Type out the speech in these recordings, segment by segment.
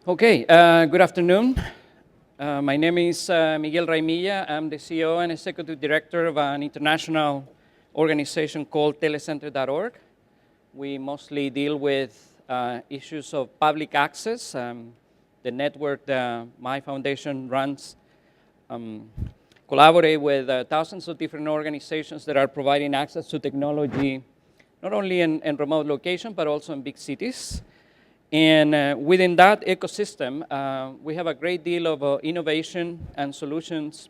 Okay, good afternoon. My name is Miguel Raimilla. I'm the CEO and Executive Director of an international organization called telecenter.org. We mostly deal with issues of public access. The network that my foundation runs collaborate with thousands of different organizations that are providing access to technology, not only in remote locations, but also in big cities. And within that ecosystem, we have a great deal of innovation and solutions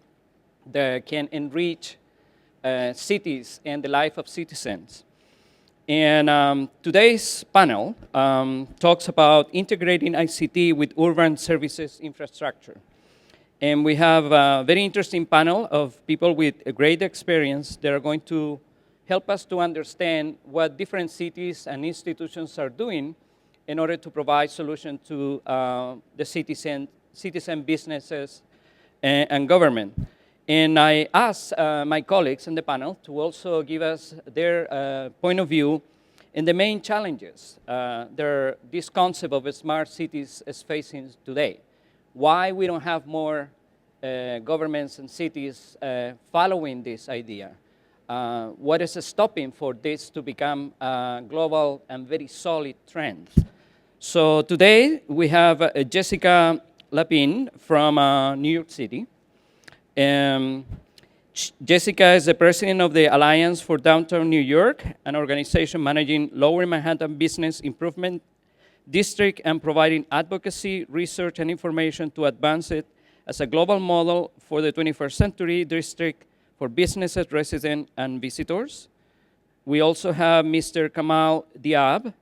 that can enrich cities and the life of citizens. And today's panel talks about integrating ICT with urban services infrastructure. And we have a very interesting panel of people with a great experience that are going to help us to understand what different cities and institutions are doing in order to provide solutions to the citizen businesses and government. And I asked my colleagues in the panel to also give us their point of view in the main challenges this concept of smart cities is facing today. Why we don't have more governments and cities following this idea? What is stopping for this to become a global and very solid trend? So today we have Jessica Lappin from New York City. Jessica is the president of the Alliance for Downtown New York, an organization managing Lower Manhattan Business Improvement District and providing advocacy, research, and information to advance it as a global model for the 21st century district for businesses, residents, and visitors. We also have Mr. Kamal Diab,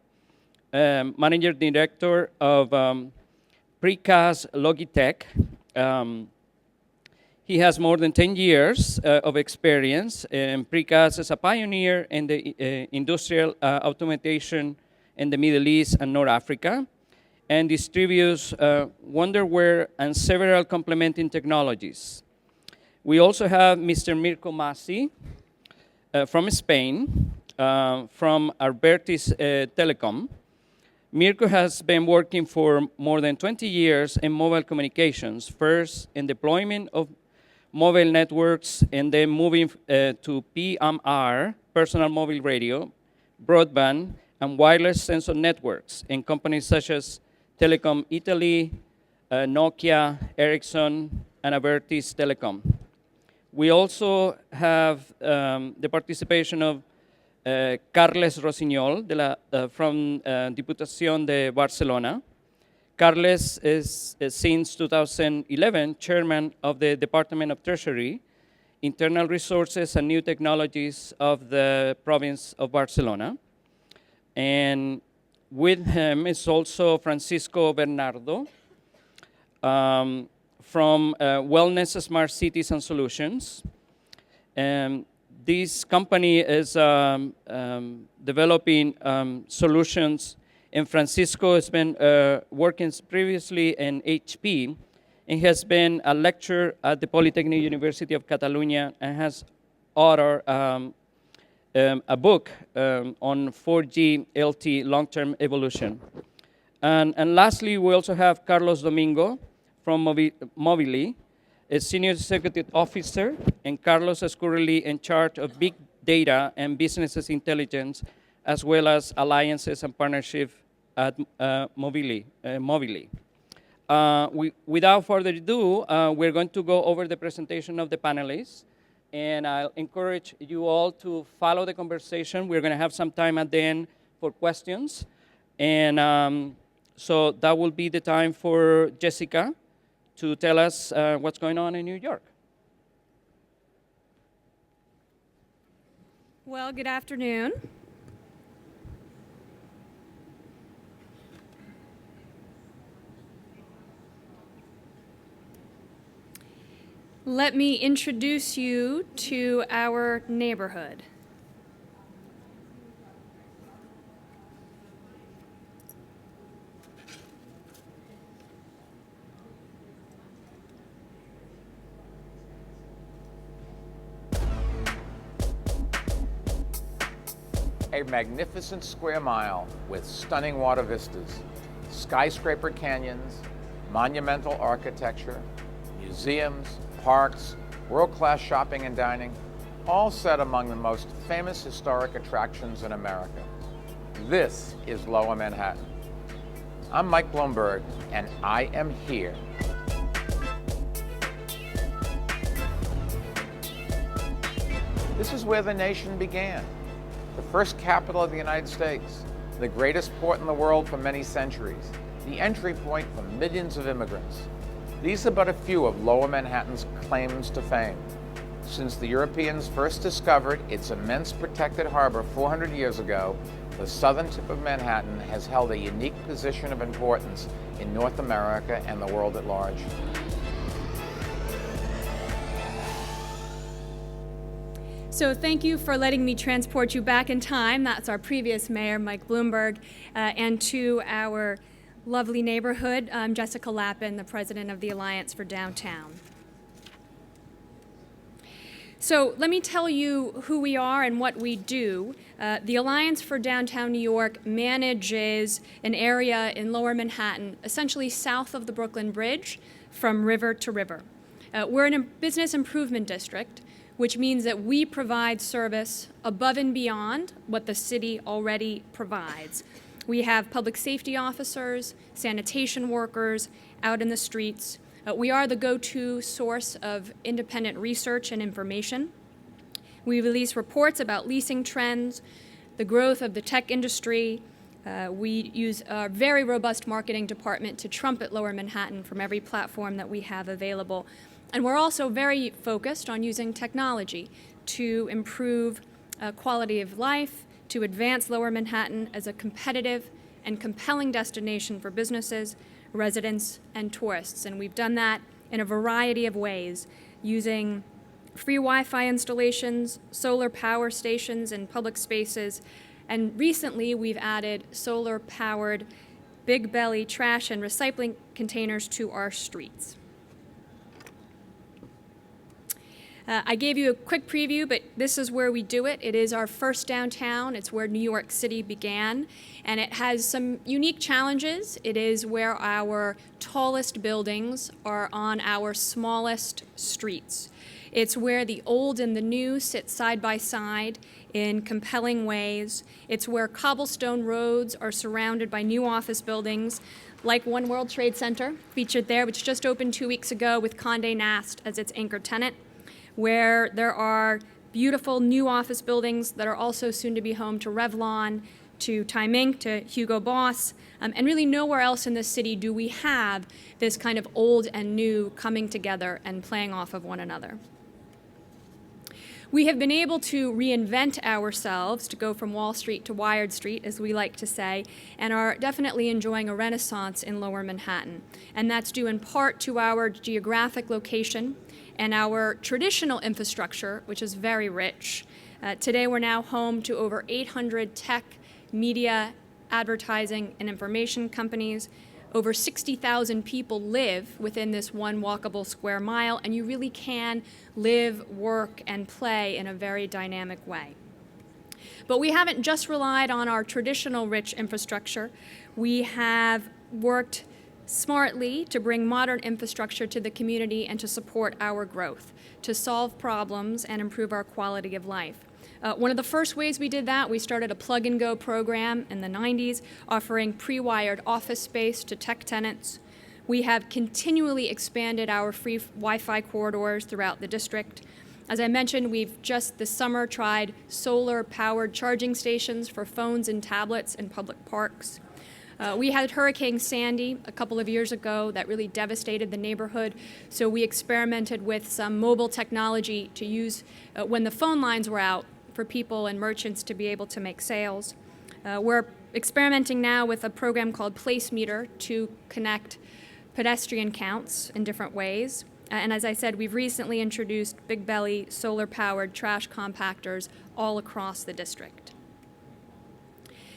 Manager Director of Precast Logitek. He has more than 10 years of experience. Precast is a pioneer in the industrial automation in the Middle East and North Africa, and distributes wonderware and several complementing technologies. We also have Mr. Mirko Masi from Spain, from Abertis Telecom. Mirko has been working for more than 20 years in mobile communications, first in deployment of mobile networks and then moving to PMR, personal mobile radio, broadband, and wireless sensor networks in companies such as Telecom Italy, Nokia, Ericsson, and Abertis Telecom. We also have the participation of Carles Rossinyol from Diputación de Barcelona. Carles is, since 2011, chairman of the Department of Treasury, Internal Resources and New Technologies of the province of Barcelona. And with him is also Francisco Bernardo from Wellness Smart Cities and Solutions. This company is developing solutions, and Francisco has been working previously in HP and has been a lecturer at the Polytechnic University of Catalonia and has authored a book on 4G LTE long-term evolution. And lastly, we also have Carlos Domingo from Mobily, a senior executive officer, and Carlos is currently in charge of big data and business intelligence, as well as alliances and partnership at Mobily. Without further ado, we're going to go over the presentation of the panelists, and I'll encourage you all to follow the conversation. We're going to have some time at the end for questions, and so that will be the time for Jessica to tell us what's going on in New York. Well, good afternoon. Let me introduce you to our neighborhood. A magnificent square mile with stunning water vistas, skyscraper canyons, monumental architecture, museums, parks, world-class shopping and dining, all set among the most famous historic attractions in America. This is Lower Manhattan. I'm Mike Bloomberg, and I am here. This is where the nation began. The first capital of the United States, the greatest port in the world for many centuries, the entry point for millions of immigrants. These are but a few of Lower Manhattan's claims to fame. Since the Europeans first discovered its immense protected harbor 400 years ago, the southern tip of Manhattan has held a unique position of importance in North America and the world at large. So thank you for letting me transport you back in time. That's our previous mayor, Mike Bloomberg, and to our lovely neighborhood. I'm Jessica Lappin, the president of the Alliance for Downtown. So let me tell you who we are and what we do. The Alliance for Downtown New York manages an area in Lower Manhattan, essentially south of the Brooklyn Bridge, from river to river. We're in a business improvement district, which means that we provide service above and beyond what the city already provides. We have public safety officers, sanitation workers out in the streets. We are the go-to source of independent research and information. We release reports about leasing trends, the growth of the tech industry. We use a very robust marketing department to trumpet Lower Manhattan from every platform that we have available. And we're also very focused on using technology to improve quality of life, to advance Lower Manhattan as a competitive and compelling destination for businesses, residents, and tourists. And we've done that in a variety of ways, using free Wi-Fi installations, solar power stations in public spaces, and recently we've added solar-powered big belly trash and recycling containers to our streets. I gave you a quick preview, but this is where we do it. It is our first downtown. It's where New York City began, and it has some unique challenges. It is where our tallest buildings are on our smallest streets. It's where the old and the new sit side by side in compelling ways. It's where cobblestone roads are surrounded by new office buildings, like One World Trade Center, featured there, which just opened 2 weeks ago with Condé Nast as its anchor tenant, where there are beautiful new office buildings that are also soon to be home to Revlon, to Time Inc., to Hugo Boss, and really nowhere else in the city do we have this kind of old and new coming together and playing off of one another. We have been able to reinvent ourselves, to go from Wall Street to Wired Street, as we like to say, and are definitely enjoying a renaissance in Lower Manhattan. And that's due in part to our geographic location and our traditional infrastructure, which is very rich. Today we're now home to over 800 tech, media, advertising, and information companies. Over 60,000 people live within this one walkable square mile, and you really can live, work, and play in a very dynamic way. But we haven't just relied on our traditional rich infrastructure. We have worked smartly to bring modern infrastructure to the community and to support our growth, to solve problems and improve our quality of life. One of the first ways we did that, we started a plug-and-go program in the 90s, offering pre-wired office space to tech tenants. We have continually expanded our free Wi-Fi corridors throughout the district. As I mentioned, we've just this summer tried solar-powered charging stations for phones and tablets in public parks. We had Hurricane Sandy a couple of years ago that really devastated the neighborhood, so we experimented with some mobile technology to use when the phone lines were out for people and merchants to be able to make sales. We're experimenting now with a program called Place Meter to connect pedestrian counts in different ways. And as I said, we've recently introduced big belly solar-powered trash compactors all across the district.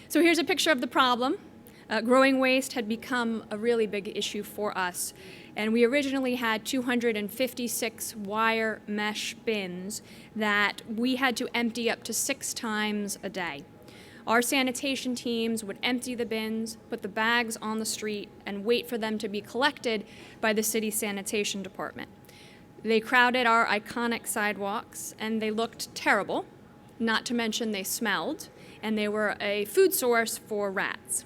So here's a picture of the problem. Growing waste had become a really big issue for us. And we originally had 256 wire mesh bins that we had to empty up to 6 times a day. Our sanitation teams would empty the bins, put the bags on the street, and wait for them to be collected by the city sanitation department. They crowded our iconic sidewalks, and they looked terrible, not to mention they smelled, and they were a food source for rats.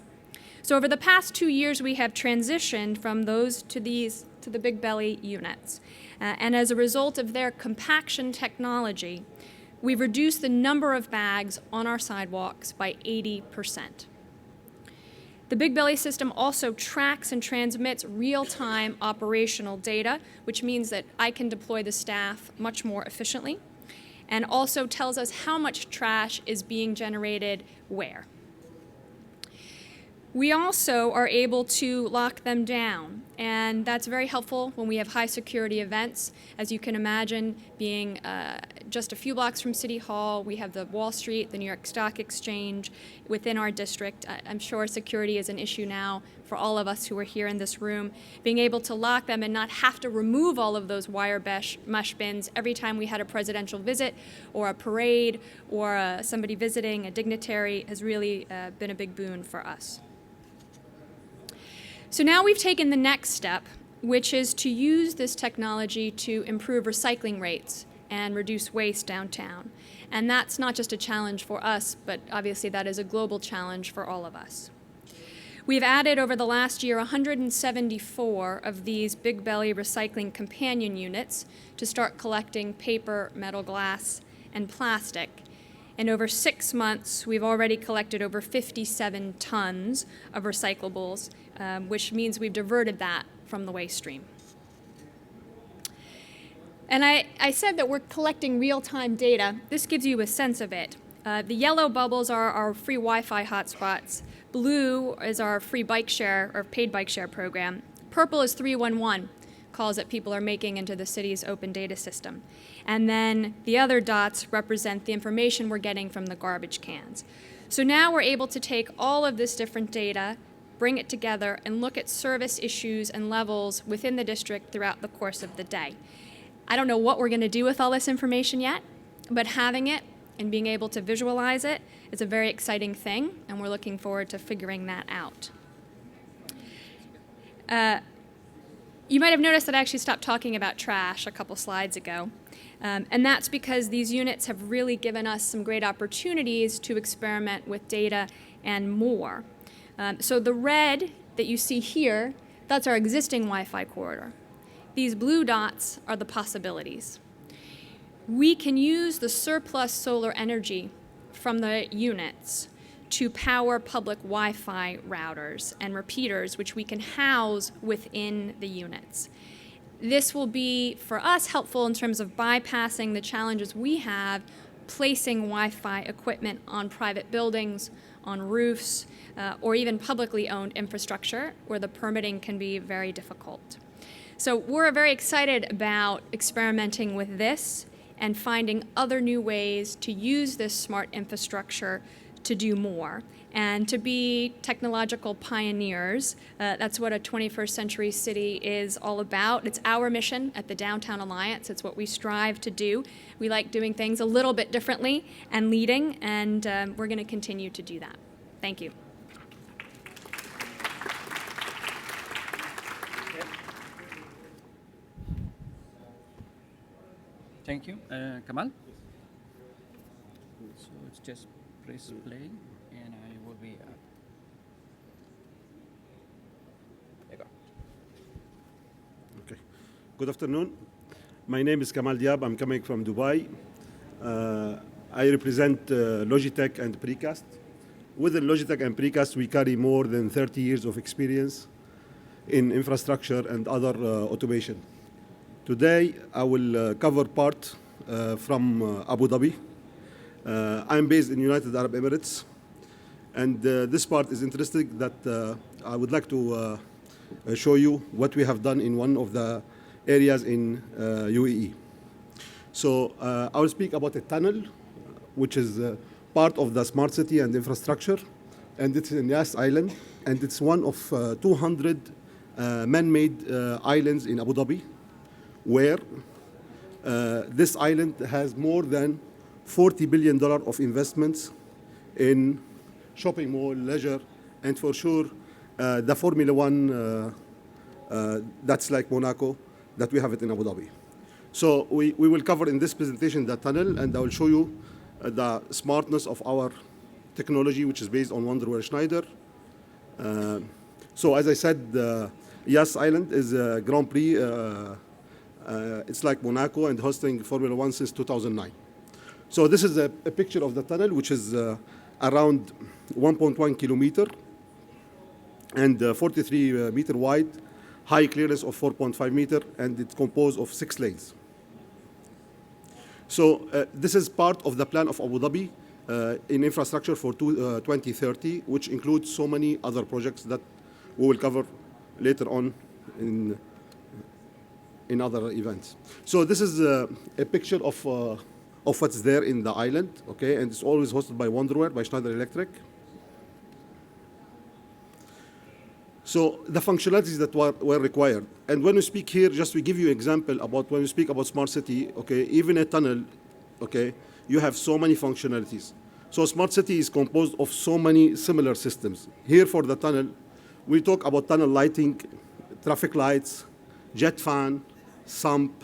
So over the past 2 years, we have transitioned from those to the Big Belly units. And as a result of their compaction technology, we've reduced the number of bags on our sidewalks by 80%. The Big Belly system also tracks and transmits real-time operational data, which means that I can deploy the staff much more efficiently, and also tells us how much trash is being generated where. We also are able to lock them down, and that's very helpful when we have high security events. As you can imagine, being just a few blocks from City Hall, we have the Wall Street, the New York Stock Exchange within our district. I'm sure security is an issue now for all of us who are here in this room. Being able to lock them and not have to remove all of those wire mesh bins every time we had a presidential visit or a parade or somebody visiting, a dignitary, has really been a big boon for us. So now we've taken the next step, which is to use this technology to improve recycling rates and reduce waste downtown. And that's not just a challenge for us, but obviously that is a global challenge for all of us. We've added over the last year 174 of these Big Belly recycling companion units to start collecting paper, metal, glass, and plastic. And over 6 months, we've already collected over 57 tons of recyclables, which means we've diverted that from the waste stream. And I said that we're collecting real-time data. This gives you a sense of it. The yellow bubbles are our free Wi-Fi hotspots. Blue is our free bike share or paid bike share program. Purple is 311, calls that people are making into the city's open data system. And then the other dots represent the information we're getting from the garbage cans. So now we're able to take all of this different data, bring it together, and look at service issues and levels within the district throughout the course of the day. I don't know what we're going to do with all this information yet, but having it and being able to visualize it is a very exciting thing, and we're looking forward to figuring that out. You might have noticed that I actually stopped talking about trash a couple slides ago. And that's because these units have really given us some great opportunities to experiment with data and more. So the red that you see here, that's our existing Wi-Fi corridor. These blue dots are the possibilities. We can use the surplus solar energy from the units to power public Wi-Fi routers and repeaters, which we can house within the units. This will be, for us, helpful in terms of bypassing the challenges we have placing Wi-Fi equipment on private buildings, on roofs, or even publicly owned infrastructure where the permitting can be very difficult. So we're very excited about experimenting with this and finding other new ways to use this smart infrastructure to do more and to be technological pioneers. That's what a 21st century city is all about. It's our mission at the Downtown Alliance. It's what we strive to do. We like doing things a little bit differently and leading, and we're going to continue to do that. Thank you. Thank you. Kamal? So it's just press play, and I will be There you go. Okay. Good afternoon. My name is Kamal Diab. I'm coming from Dubai. I represent Logitek and Precast. Within Logitek and Precast, we carry more than 30 years of experience in infrastructure and other automation. Today, I will cover part from Abu Dhabi. I'm based in United Arab Emirates, and this part is interesting that I would like to show you what we have done in one of the areas in UAE. So I will speak about a tunnel, which is part of the smart city and infrastructure, and it's in Yas Island, and it's one of 200 man-made islands in Abu Dhabi, where this island has more than $40 billion of investments in shopping mall, leisure, and for sure, the Formula One, that's like Monaco, that we have it in Abu Dhabi. So we will cover in this presentation the tunnel, and I will show you the smartness of our technology, which is based on Wonderware Schneider. So as I said, Yas Island is a Grand Prix. It's like Monaco and hosting Formula One since 2009. So this is a picture of the tunnel, which is around 1.1 kilometer and 43 meter wide, high clearance of 4.5 meter, and it's composed of 6 lanes. So this is part of the plan of Abu Dhabi in infrastructure for 2030, which includes so many other projects that we will cover later on in other events. So this is a picture of what's there in the island, okay? And it's always hosted by Wonderware, by Schneider Electric. So the functionalities that were required. And when we speak here, just to give you an example about when we speak about smart city, okay, even a tunnel, okay, you have so many functionalities. So smart city is composed of so many similar systems. Here for the tunnel, we talk about tunnel lighting, traffic lights, jet fan, sump,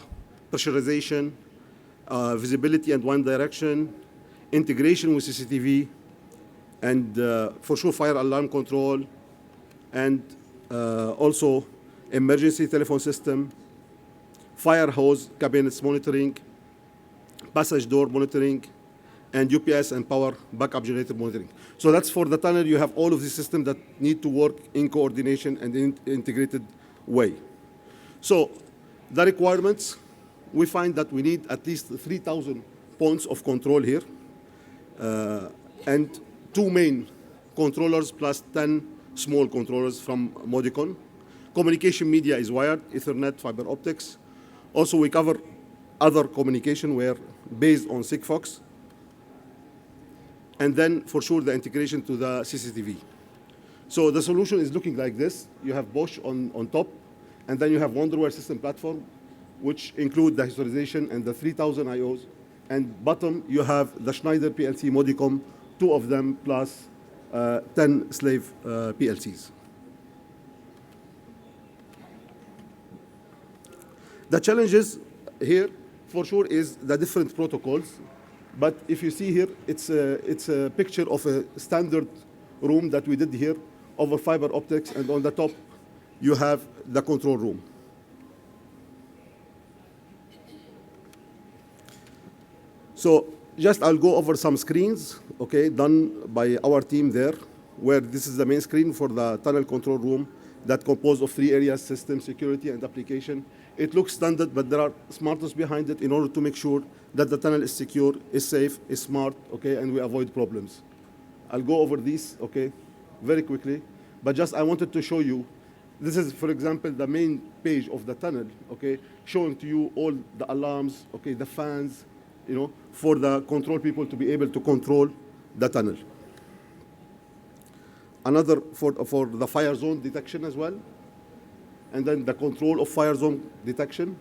pressurization, visibility and one direction, integration with CCTV, and for sure fire alarm control, and also emergency telephone system, fire hose cabinets monitoring, passage door monitoring, and UPS and power backup generator monitoring. So that's for the tunnel. You have all of these systems that need to work in coordination and in integrated way. So the requirements, we find that we need at least 3,000 points of control here, and 2 main controllers plus 10 small controllers from Modicon. Communication media is wired, Ethernet, fiber optics. Also, we cover other communication where based on Sigfox. And then, for sure, the integration to the CCTV. So the solution is looking like this. You have Bosch on top, and then you have Wonderware system platform, which include the historization and the 3,000 IOs. And bottom, you have the Schneider PLC Modicom, 2 of them plus 10 slave PLCs. The challenges here, for sure, is the different protocols. But if you see here, it's a picture of a standard room that we did here over fiber optics, and on the top, you have the control room. So just I'll go over some screens, okay, done by our team there, where this is the main screen for the tunnel control room that composed of 3 areas: system, security, and application. It looks standard, but there are smartness behind it in order to make sure that the tunnel is secure, is safe, is smart, okay, and we avoid problems. I'll go over these, okay, very quickly, but just I wanted to show you. This is, for example, the main page of the tunnel, okay, showing to you all the alarms, okay, the fans, you know, for the control people to be able to control the tunnel. Another for the fire zone detection as well. And then the control of fire zone detection,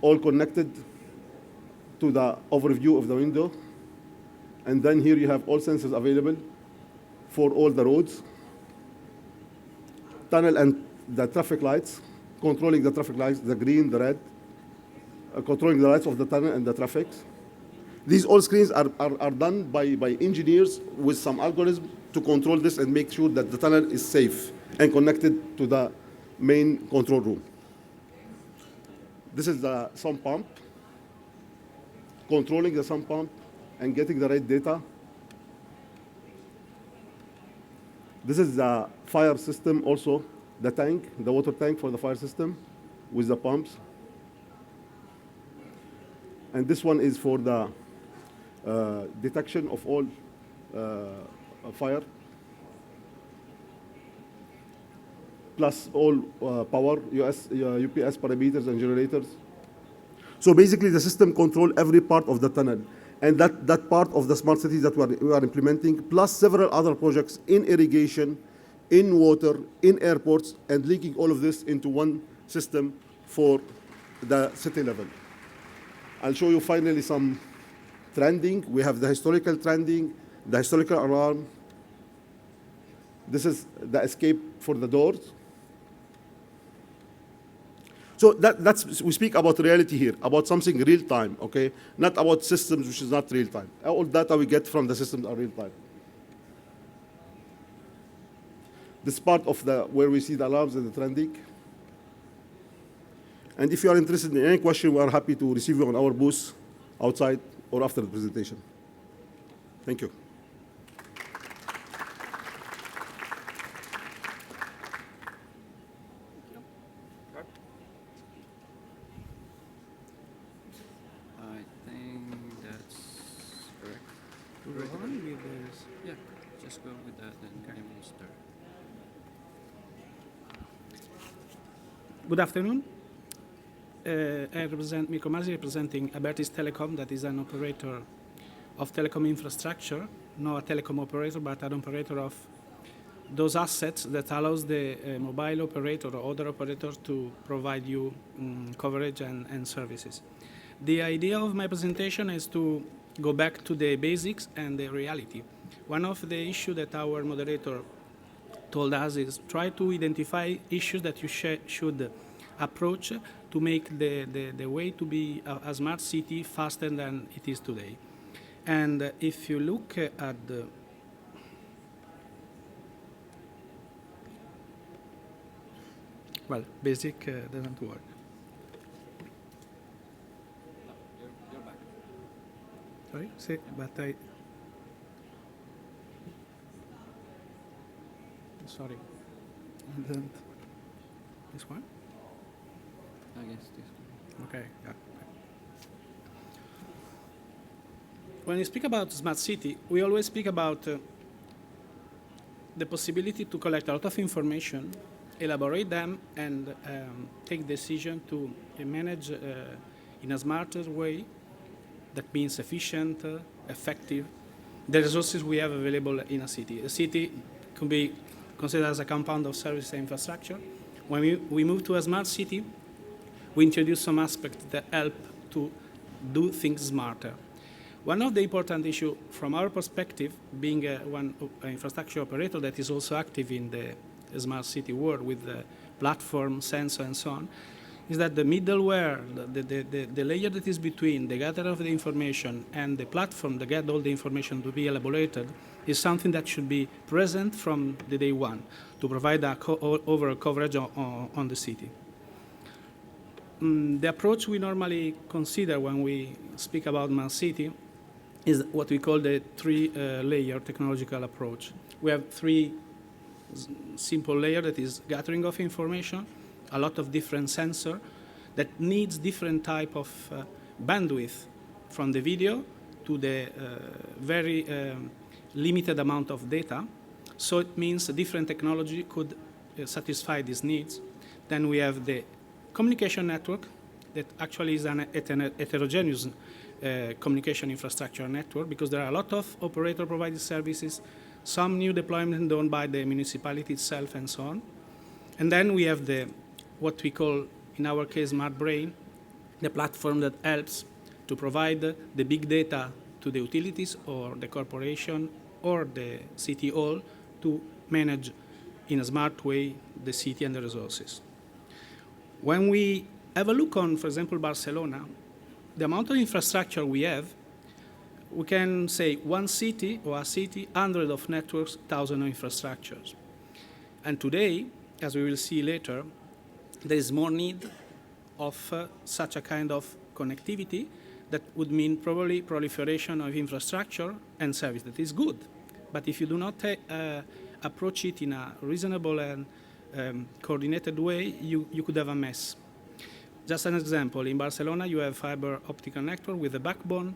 all connected to the overview of the window. And then here you have all sensors available for all the roads. Tunnel and the traffic lights, controlling the traffic lights, the green, the red, controlling the lights of the tunnel and the traffic. These all screens are done by engineers with some algorithm to control this and make sure that the tunnel is safe and connected to the main control room. This is the sump pump, controlling the sump pump and getting the right data. This is the fire system also, the tank, the water tank for the fire system with the pumps. And this one is for the detection of all fire, plus all power, UPS parameters and generators. So basically the system control every part of the tunnel. And that part of the smart cities that we are implementing, plus several other projects in irrigation, in water, in airports, and linking all of this into one system for the city level. I'll show you finally some trending. We have the historical trending, the historical alarm, This is the escape for the doors. So we speak about reality here, about something real time, okay? Not about systems which is not real time. All data we get from the systems are real time. This part of where we see the alarms and the trending. And if you are interested in any question, we are happy to receive you on our booth outside or after the presentation. Thank you. I think that's correct. Yeah, just go with that and we'll start. Good afternoon. I represent Mirko Masi, representing Abertis Telecom, that is an operator of telecom infrastructure, not a telecom operator, but an operator of those assets that allows the mobile operator or other operators to provide you coverage and services. The idea of my presentation is to go back to the basics and the reality. One of the issues that our moderator told us is try to identify issues that you should approach to make the way to be a smart city faster than it is today. And if you look at the basic doesn't work. You're back. Sorry, see, but I. Sorry, and this one. I guess this one. Okay. Yeah. When we speak about smart city, we always speak about the possibility to collect a lot of information, elaborate them, and take decision to manage in a smarter way. That means efficient, effective, the resources we have available in a city. A city can be considered as a compound of service and infrastructure. When we move to a smart city, we introduce some aspects that help to do things smarter. One of the important issues from our perspective, being one infrastructure operator that is also active in the smart city world with the platform, sensor, and so on, is that the middleware, the layer that is between the gather of the information and the platform that get all the information to be elaborated is something that should be present from the day one to provide overall coverage on the city. The approach we normally consider when we speak about smart city is what we call the three-layer technological approach. We have three simple layers, that is gathering of information, a lot of different sensors that needs different type of bandwidth, from the video to the very limited amount of data. So it means a different technology could satisfy these needs. Then we have the communication network that actually is an heterogeneous communication infrastructure network, because there are a lot of operator-provided services, some new deployment done by the municipality itself, and so on. And then we have what we call, in our case, Smart Brain, the platform that helps to provide the big data to the utilities or the corporation or the city hall to manage in a smart way the city and the resources. When we have a look on, for example, Barcelona, the amount of infrastructure we have, we can say one city or a city, 100 of networks, 1,000 of infrastructures. And today, as we will see later, there is more need of such a kind of connectivity that would mean probably proliferation of infrastructure and service. That is good. But if you do not approach it in a reasonable and coordinated way, you could have a mess. Just an example, in Barcelona, you have fiber optical network with a backbone,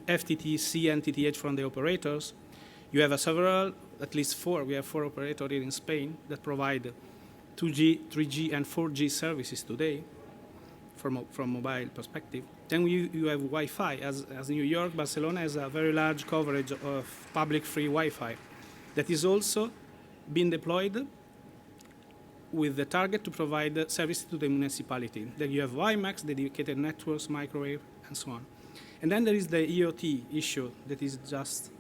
FTTC and TTH from the operators. You have several, at least four. We have 4 operators here in Spain that provide 2G, 3G, and 4G services today from mobile perspective. Then you have Wi-Fi. As New York, Barcelona has a very large coverage of public free Wi-Fi that is also being deployed with the target to provide service to the municipality. Then you have WiMAX, dedicated networks, microwave, and so on. And then there is the IoT issue that is just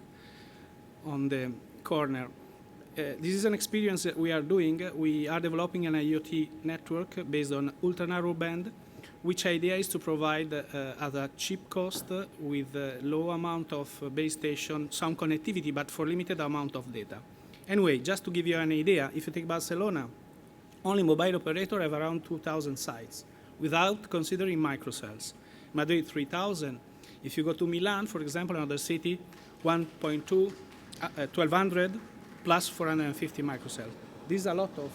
on the corner. this is an experience that we are doing. We are developing an IoT network based on ultra-narrowband, which idea is to provide at a cheap cost with a low amount of base station, some connectivity, but for limited amount of data. Anyway, just to give you an idea, if you take Barcelona, only mobile operators have around 2,000 sites, without considering microcells. Madrid, 3,000. If you go to Milan, for example, another city, 1,200 plus 450 microcells. This is a lot of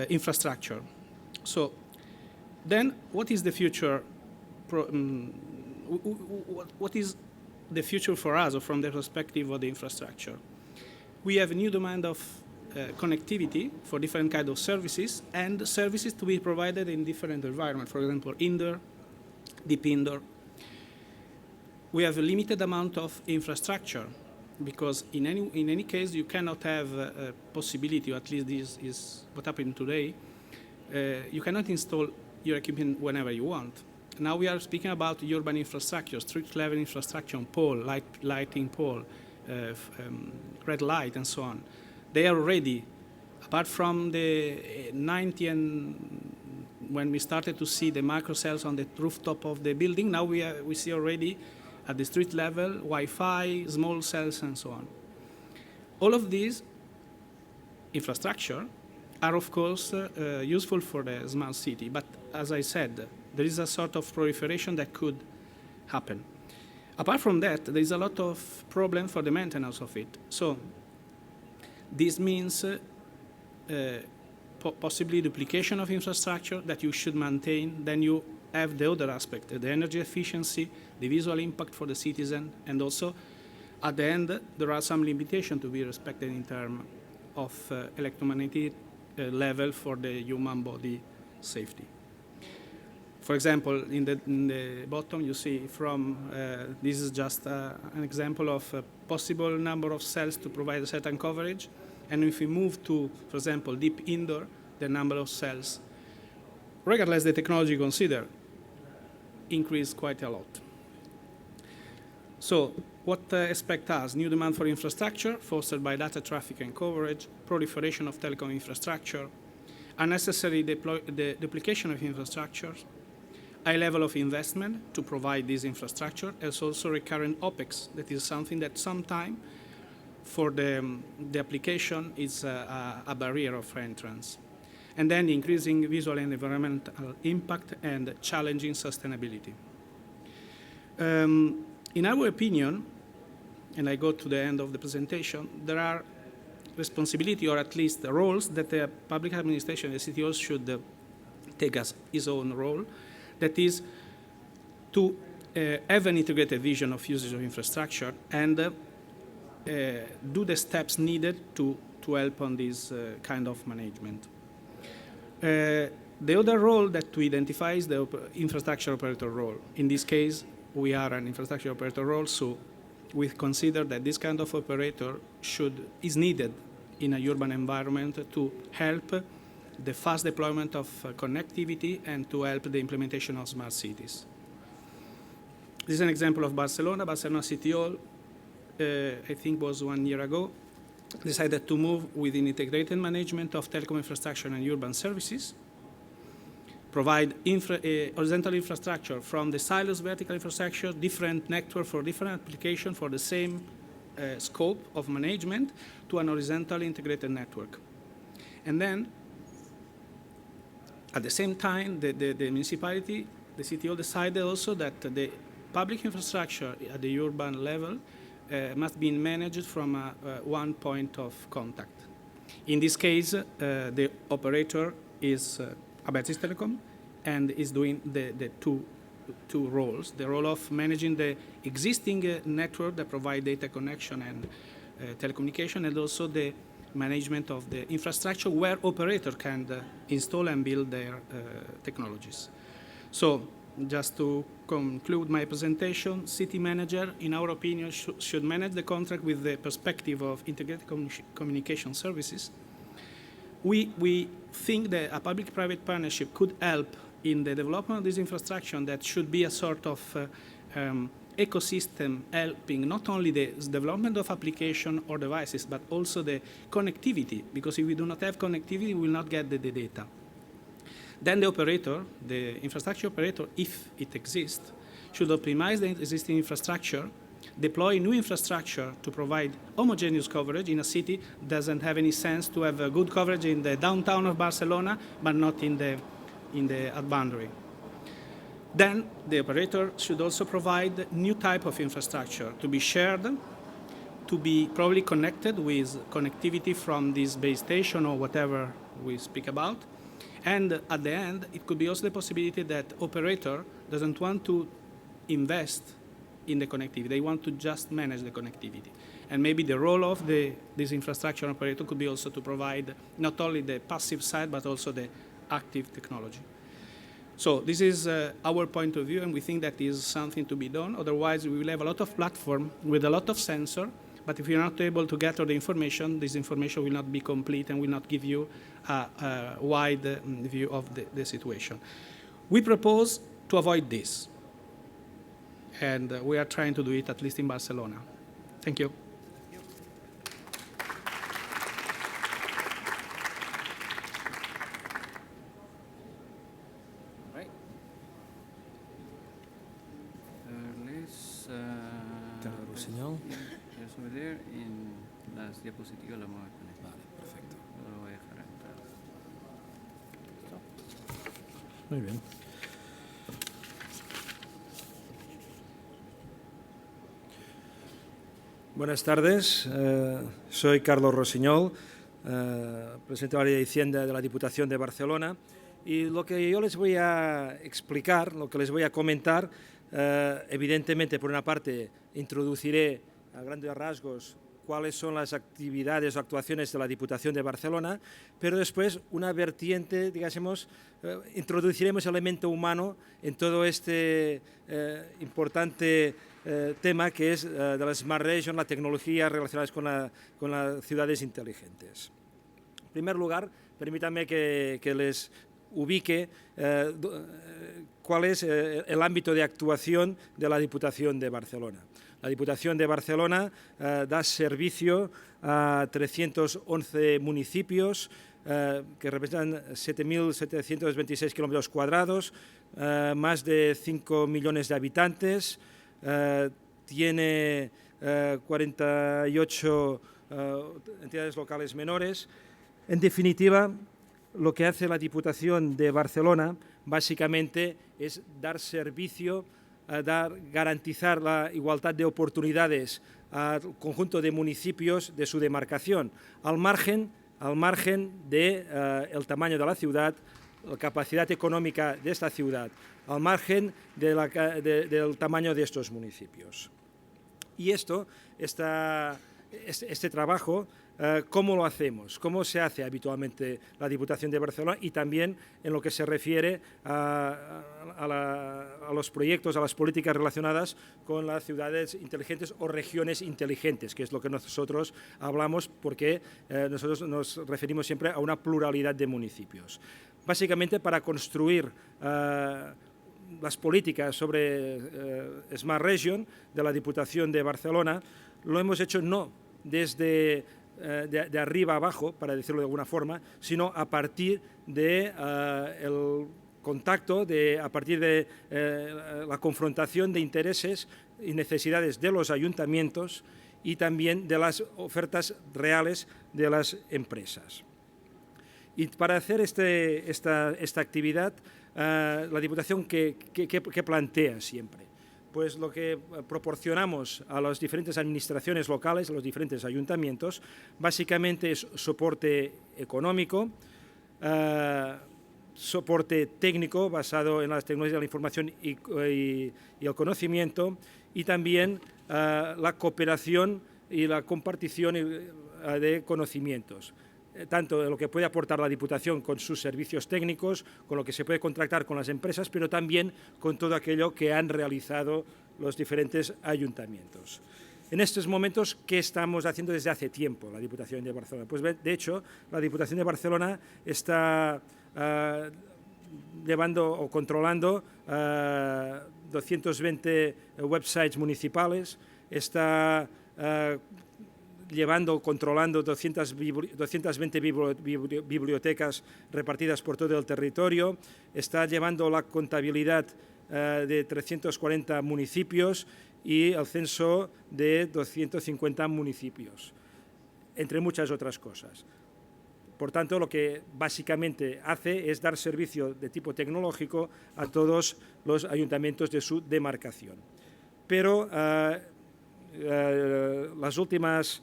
infrastructure. So then what is the future? What is the future for us, or from the perspective of the infrastructure? We have a new demand of connectivity for different kinds of services, and services to be provided in different environments. For example, indoor, deep indoor. We have a limited amount of infrastructure, because in any case you cannot have a possibility, or at least this is what happened today, you cannot install your equipment whenever you want. Now we are speaking about urban infrastructure, street level infrastructure, pole, lighting pole, red light, and so on. They are ready. Apart from the 90 and when we started to see the microcells on the rooftop of the building, now we see already at the street level Wi-Fi, small cells, and so on. All of these infrastructure are, of course, useful for the smart city. But as I said, there is a sort of proliferation that could happen. Apart from that, there is a lot of problem for the maintenance of it. So this means possibly duplication of infrastructure that you should maintain. Then you have the other aspect, the energy efficiency, the visual impact for the citizen, and also at the end, there are some limitations to be respected in terms of electromagnetic level for the human body safety. For example, in the bottom you see from, this is just an example of a possible number of cells to provide a certain coverage. And if we move to, for example, deep indoor, the number of cells, regardless the technology considered, increase quite a lot. So what expect us? New demand for infrastructure, fostered by data traffic and coverage, proliferation of telecom infrastructure, unnecessary the duplication of infrastructures, high level of investment to provide this infrastructure, as also recurrent OPEX. That is something that sometimes for the application is a barrier of entrance. And then increasing visual and environmental impact and challenging sustainability. In our opinion, and I go to the end of the presentation, there are responsibility, or at least the roles that the public administration, the CTOs, should take as his own role. That is to have an integrated vision of usage of infrastructure and do the steps needed to help on this kind of management. The other role that we identify is the infrastructure operator role. In this case, we are an infrastructure operator role, so we consider that this kind of operator is needed in a urban environment to help the fast deployment of connectivity and to help the implementation of smart cities. This is an example of Barcelona. Barcelona City Hall, I think was 1 year ago, decided to move with an integrated management of telecom infrastructure and urban services, provide horizontal infrastructure from the silos vertical infrastructure, different network for different applications for the same scope of management, to an horizontal integrated network. And then, at the same time, the municipality, the city hall decided also that the public infrastructure at the urban level must be managed from one point of contact. In this case, the operator is Abertis Telecom, and is doing the two roles: the role of managing the existing network that provide data connection and telecommunication, and also the management of the infrastructure where operator can install and build their technologies. So, just to conclude my presentation, city manager, in our opinion, should manage the contract with the perspective of integrated communication services. We think that a public-private partnership could help in the development of this infrastructure that should be a sort of ecosystem helping not only the development of application or devices, but also the connectivity, because if we do not have connectivity, we will not get the data. Then the operator, the infrastructure operator, if it exists, should optimize the existing infrastructure, deploy new infrastructure to provide homogeneous coverage in a city. Doesn't have any sense to have a good coverage in the downtown of Barcelona, but not in the boundary. Then the operator should also provide new type of infrastructure to be shared, to be probably connected with connectivity from this base station or whatever we speak about. And at the end, it could be also the possibility that operator doesn't want to invest in the connectivity. They want to just manage the connectivity. And maybe the role of this infrastructure operator could be also to provide not only the passive side, but also the active technology. So this is our point of view, and we think that is something to be done. Otherwise, we will have a lot of platform with a lot of sensor, but if you're not able to gather the information, this information will not be complete and will not give you a wide view of the situation. We propose to avoid this, and we are trying to do it, at least in Barcelona. Thank you. Over there en las diapositivas la vamos a poner. Vale, perfecto. Lo voy a dejar acá. Muy bien. Buenas tardes, soy Carlos Rossinyol, presidente del área de Hacienda de la Diputación de Barcelona, y lo que yo les voy a explicar, lo que les voy a comentar, evidentemente, por una parte, introduciré a grandes rasgos cuáles son las actividades o actuaciones de la Diputación de Barcelona, pero después una vertiente, digásemos, introduciremos el elemento humano en todo este importante tema que es de la Smart Region, la tecnología relacionadas con las ciudades inteligentes. En primer lugar, permítanme que les ubique cuál es el ámbito de actuación de la Diputación de Barcelona. La Diputación de Barcelona da servicio a 311 municipios que representan 7.726 kilómetros cuadrados, más de 5 millones de habitantes, tiene 48 entidades locales menores. En definitiva, lo que hace la Diputación de Barcelona básicamente es dar servicio, garantizar la igualdad de oportunidades al conjunto de municipios de su demarcación, al margen del tamaño de la ciudad, la capacidad económica de esta ciudad, al margen del tamaño de estos municipios. Y este trabajo, ¿cómo lo hacemos? ¿Cómo se hace habitualmente la Diputación de Barcelona? Y también en lo que se refiere a los proyectos, a las políticas relacionadas con las ciudades inteligentes o regiones inteligentes, que es lo que nosotros hablamos, porque nosotros nos referimos siempre a una pluralidad de municipios. Básicamente para construir las políticas sobre Smart Region de la Diputación de Barcelona, lo hemos hecho no desde de arriba abajo, para decirlo de alguna forma, sino a partir de el contacto, a partir de la confrontación de intereses y necesidades de los ayuntamientos y también de las ofertas reales de las empresas. Y para hacer esta actividad, la Diputación, ¿qué plantea siempre? Pues lo que proporcionamos a las diferentes administraciones locales, a los diferentes ayuntamientos, básicamente es soporte económico, soporte técnico basado en las tecnologías de la información y el conocimiento, y también la cooperación y la compartición de conocimientos, tanto de lo que puede aportar la Diputación con sus servicios técnicos, con lo que se puede contratar con las empresas, pero también con todo aquello que han realizado los diferentes ayuntamientos. En estos momentos, ¿qué estamos haciendo desde hace tiempo la Diputación de Barcelona? Pues de hecho, la Diputación de Barcelona está llevando o controlando 220 websites municipales, está controlando 220 bibliotecas repartidas por todo el territorio, está llevando la contabilidad de 340 municipios y el censo de 250 municipios, entre muchas otras cosas. Por tanto, lo que básicamente hace es dar servicio de tipo tecnológico a todos los ayuntamientos de su demarcación. Pero las últimas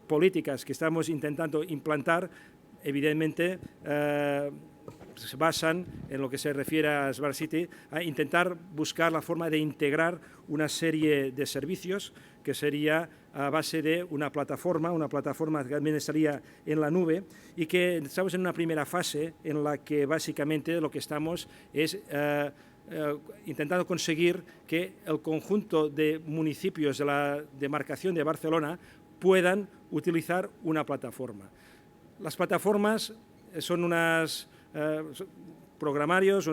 políticas que estamos intentando implantar, evidentemente, se basan en lo que se refiere a Smart City, a intentar buscar la forma de integrar una serie de servicios que sería a base de una plataforma que también estaría en la nube, y que estamos en una primera fase en la que básicamente lo que estamos es intentando conseguir que el conjunto de municipios de la demarcación de Barcelona puedan utilizar una plataforma. Las plataformas son unos programarios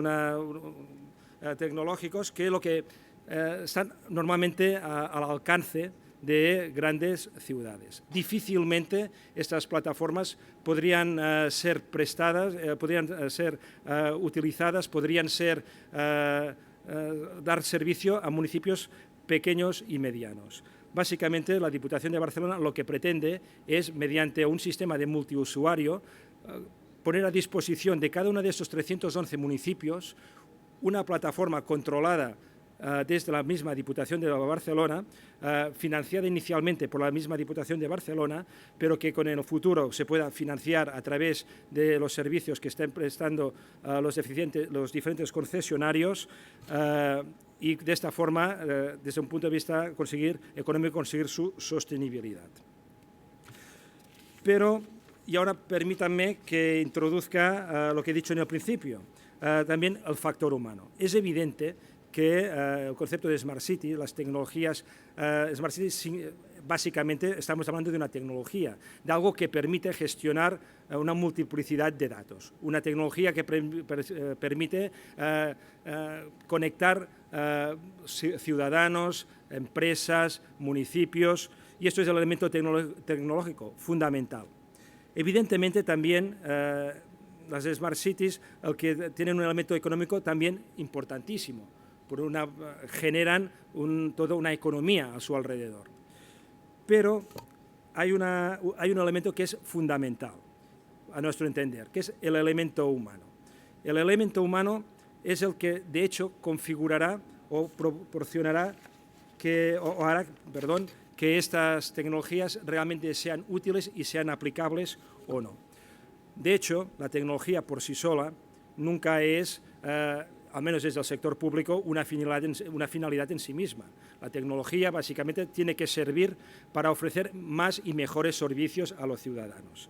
tecnológicos que están normalmente al alcance de grandes ciudades. Difícilmente estas plataformas podrían ser prestadas, podrían ser utilizadas, podrían dar servicio a municipios pequeños y medianos. Básicamente, la Diputación de Barcelona lo que pretende es, mediante un sistema de multiusuario, poner a disposición de cada uno de estos 311 municipios una plataforma controlada desde la misma Diputación de Barcelona, financiada inicialmente por la misma Diputación de Barcelona, pero que con el futuro se pueda financiar a través de los servicios que estén prestando los diferentes concesionarios, y de esta forma, desde un punto de vista económico, conseguir su sostenibilidad. Pero, y ahora permítanme que introduzca lo que he dicho en el principio, también el factor humano. Es evidente que el concepto de Smart City, las tecnologías Smart City, básicamente estamos hablando de una tecnología, de algo que permite gestionar una multiplicidad de datos, una tecnología que permite conectar ciudadanos, empresas, municipios, y esto es el elemento tecnológico fundamental. Evidentemente también las Smart Cities, que tienen un elemento económico también importantísimo, generan toda una economía a su alrededor. Pero hay un elemento que es fundamental, a nuestro entender, que es el elemento humano. El elemento humano es el que, de hecho, configurará o proporcionará que estas tecnologías realmente sean útiles y sean aplicables o no. De hecho, la tecnología por sí sola nunca es, al menos desde el sector público, una finalidad en sí misma. La tecnología básicamente tiene que servir para ofrecer más y mejores servicios a los ciudadanos.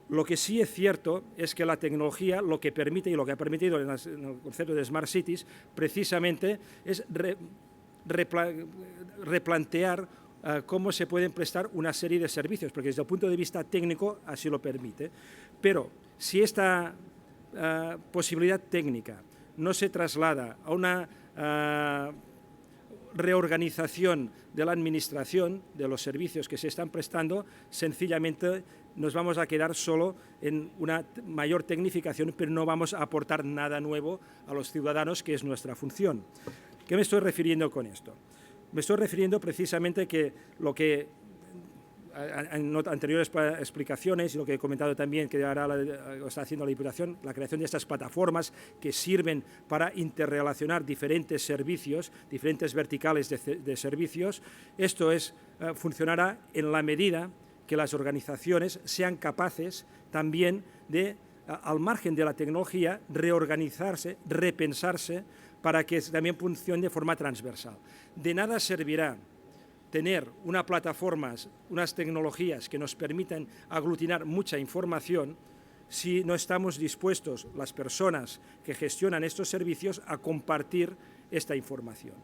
Lo que sí es cierto es que la tecnología lo que permite, y lo que ha permitido en el concepto de Smart Cities, precisamente es replantear cómo se pueden prestar una serie de servicios, porque desde el punto de vista técnico así lo permite. Pero si esta posibilidad técnica no se traslada a una reorganización de la administración de los servicios que se están prestando, sencillamente nos vamos a quedar solo en una mayor tecnificación, pero no vamos a aportar nada nuevo a los ciudadanos, que es nuestra función. ¿Qué me estoy refiriendo con esto? Me estoy refiriendo precisamente que lo que en anteriores explicaciones, y lo que he comentado también que ahora está haciendo la Diputación, la creación de estas plataformas que sirven para interrelacionar diferentes servicios, diferentes verticales de servicios. Esto funcionará en la medida que las organizaciones sean capaces también de, al margen de la tecnología, reorganizarse, repensarse, para que también funcione de forma transversal. De nada servirá tener unas plataformas, unas tecnologías que nos permitan aglutinar mucha información si no estamos dispuestos, las personas que gestionan estos servicios, a compartir esta información.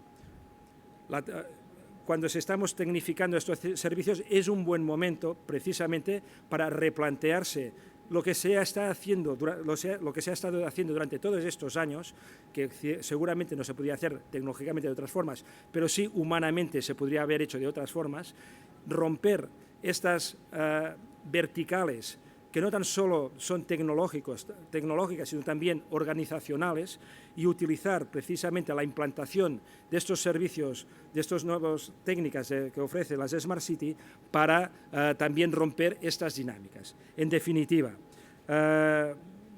Cuando estamos tecnificando estos servicios es un buen momento precisamente para replantearse lo que se ha estado haciendo durante todos estos años, que seguramente no se podría hacer tecnológicamente de otras formas, pero sí humanamente se podría haber hecho de otras formas, romper estas verticales que no tan solo son tecnológicas, sino también organizacionales, y utilizar precisamente la implantación de estos servicios, de estas nuevas técnicas que ofrece las Smart City para también romper estas dinámicas. En definitiva,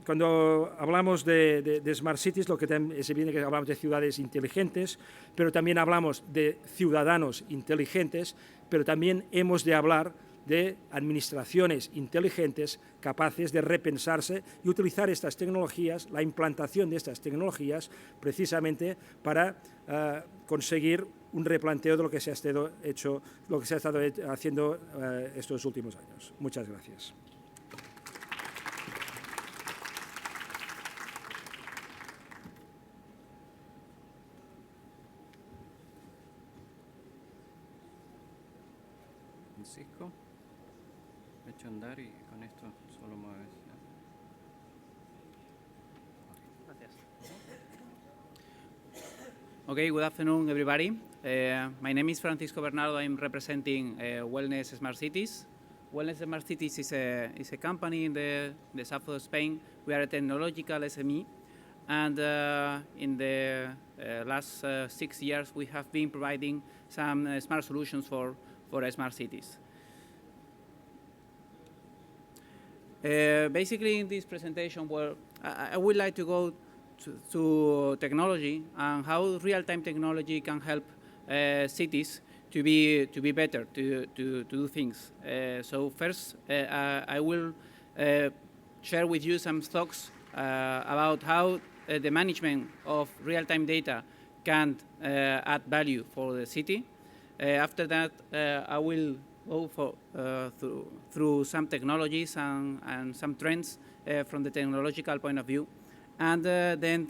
cuando hablamos de Smart Cities, lo que es evidente que hablamos de ciudades inteligentes, pero también hablamos de ciudadanos inteligentes, pero también hemos de hablar de administraciones inteligentes capaces de repensarse y utilizar estas tecnologías, la implantación de estas tecnologías, precisamente para conseguir un replanteo de lo que se ha estado haciendo estos últimos años. Muchas gracias. Francisco, he hecho andar y con esto solo mueves. Gracias. Okay, good afternoon, everybody. My name is Francisco Bernardo. I'm representing Wellness Smart Cities. Wellness Smart Cities is a company in the south of Spain. We are a technological SME, and in the last 6 years, we have been providing some smart solutions for smart cities. Basically, in this presentation, I would like to go to technology and how real-time technology can help cities to be better, to do things. So first, I will share with you some thoughts about how the management of real-time data can add value for the city. After that, I will go through some technologies and some trends from the technological point of view. And then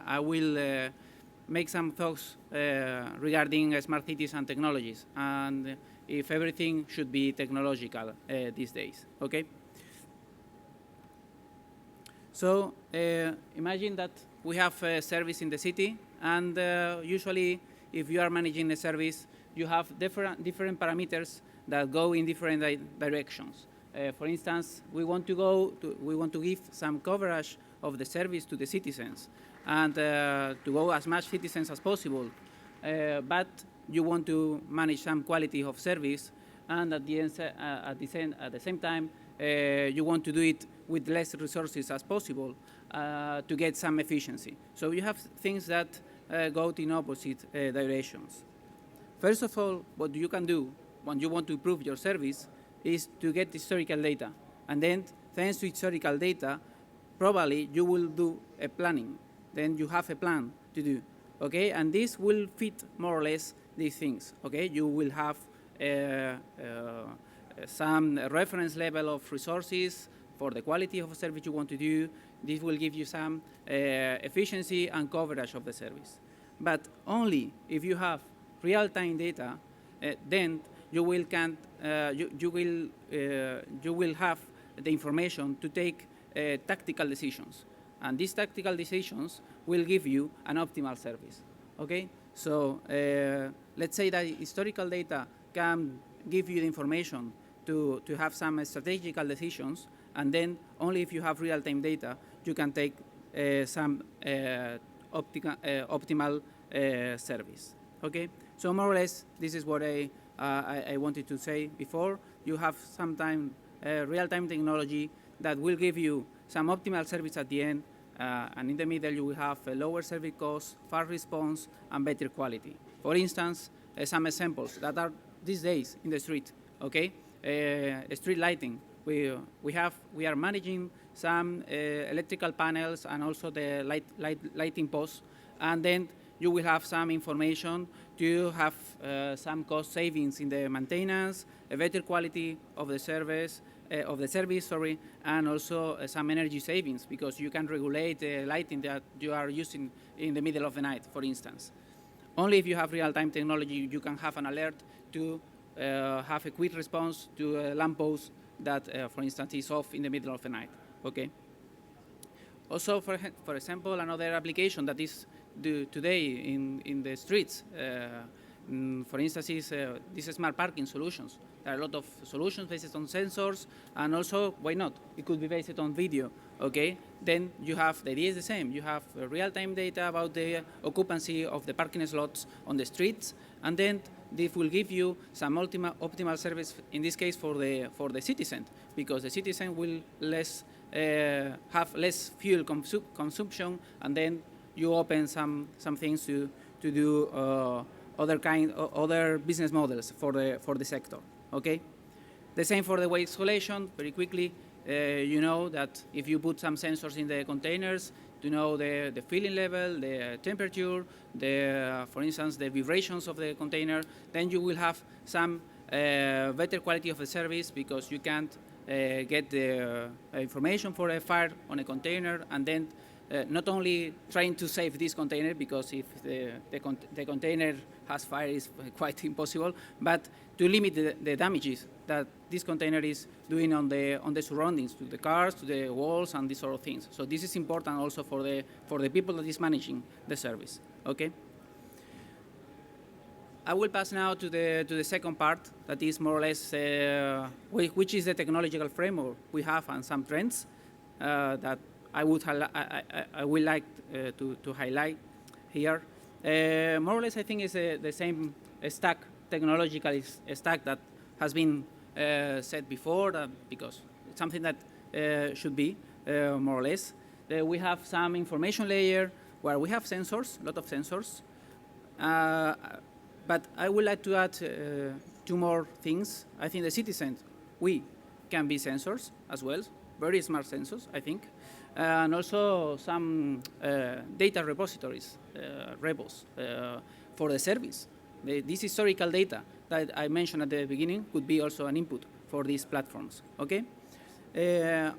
I will make some thoughts regarding smart cities and technologies, and if everything should be technological these days, okay? So imagine that we have a service in the city, and usually if you are managing a service, you have different parameters that go in different directions. For instance, we want to give some coverage of the service to the citizens, and to go as much citizens as possible. But you want to manage some quality of service, and at the same time, you want to do it with less resources as possible to get some efficiency. So you have things that go in opposite directions. First of all, what you can do when you want to improve your service is to get historical data. And then, thanks to historical data, probably you will do a planning. Then you have a plan to do, okay? And this will fit more or less these things, okay? You will have some reference level of resources for the quality of service you want to do. This will give you some efficiency and coverage of the service. But only if you have real-time data, then you will have the information to take tactical decisions, and these tactical decisions will give you an optimal service. Okay, so let's say that historical data can give you the information to have some strategical decisions, and then only if you have real-time data you can take some optimal service. Okay, so more or less this is what I wanted to say before. You have sometime real-time technology that will give you some optimal service at the end, and in the middle you will have a lower service cost, fast response, and better quality. For instance, some examples that are these days in the street. Okay, street lighting. We are managing some electrical panels and also the lighting posts, and then you will have some information to have some cost savings in the maintenance, a better quality of the service, and also some energy savings, because you can regulate the lighting that you are using in the middle of the night, for instance. Only if you have real-time technology, you can have an alert to have a quick response to a lamppost that, for instance, is off in the middle of the night. Okay. Also, for example, another application that is today in the streets, for instance, is these smart parking solutions. There are a lot of solutions based on sensors, and also, why not? It could be based on video, okay? Then you have, the idea is the same. You have real-time data about the occupancy of the parking slots on the streets, and then this will give you some optimal service, in this case, for the citizen, because the citizen will have less fuel consumption, and then you open some things to do other business models for the sector. Okay, the same for the waste collection. Very quickly, you know that if you put some sensors in the containers to know the filling level, the temperature, for instance, the vibrations of the container, then you will have some better quality of the service, because you can't get the information for a fire on a container, and then not only trying to save this container, because if the container has fire, is quite impossible, but to limit the damages that this container is doing on the surroundings, to the cars, to the walls, and these sort of things. So this is important also for the people that is managing the service. Okay. I will pass now to the second part, that is more or less which is the technological framework we have, and some trends that I would like to highlight here. More or less, I think is the same stack, technological stack that has been said before, because it's something that should be more or less. We have some information layer where we have sensors, a lot of sensors. But I would like to add two more things. I think the citizens, we can be sensors as well, very smart sensors, I think. And also some data repositories, repos, for the service. This historical data that I mentioned at the beginning could be also an input for these platforms, okay?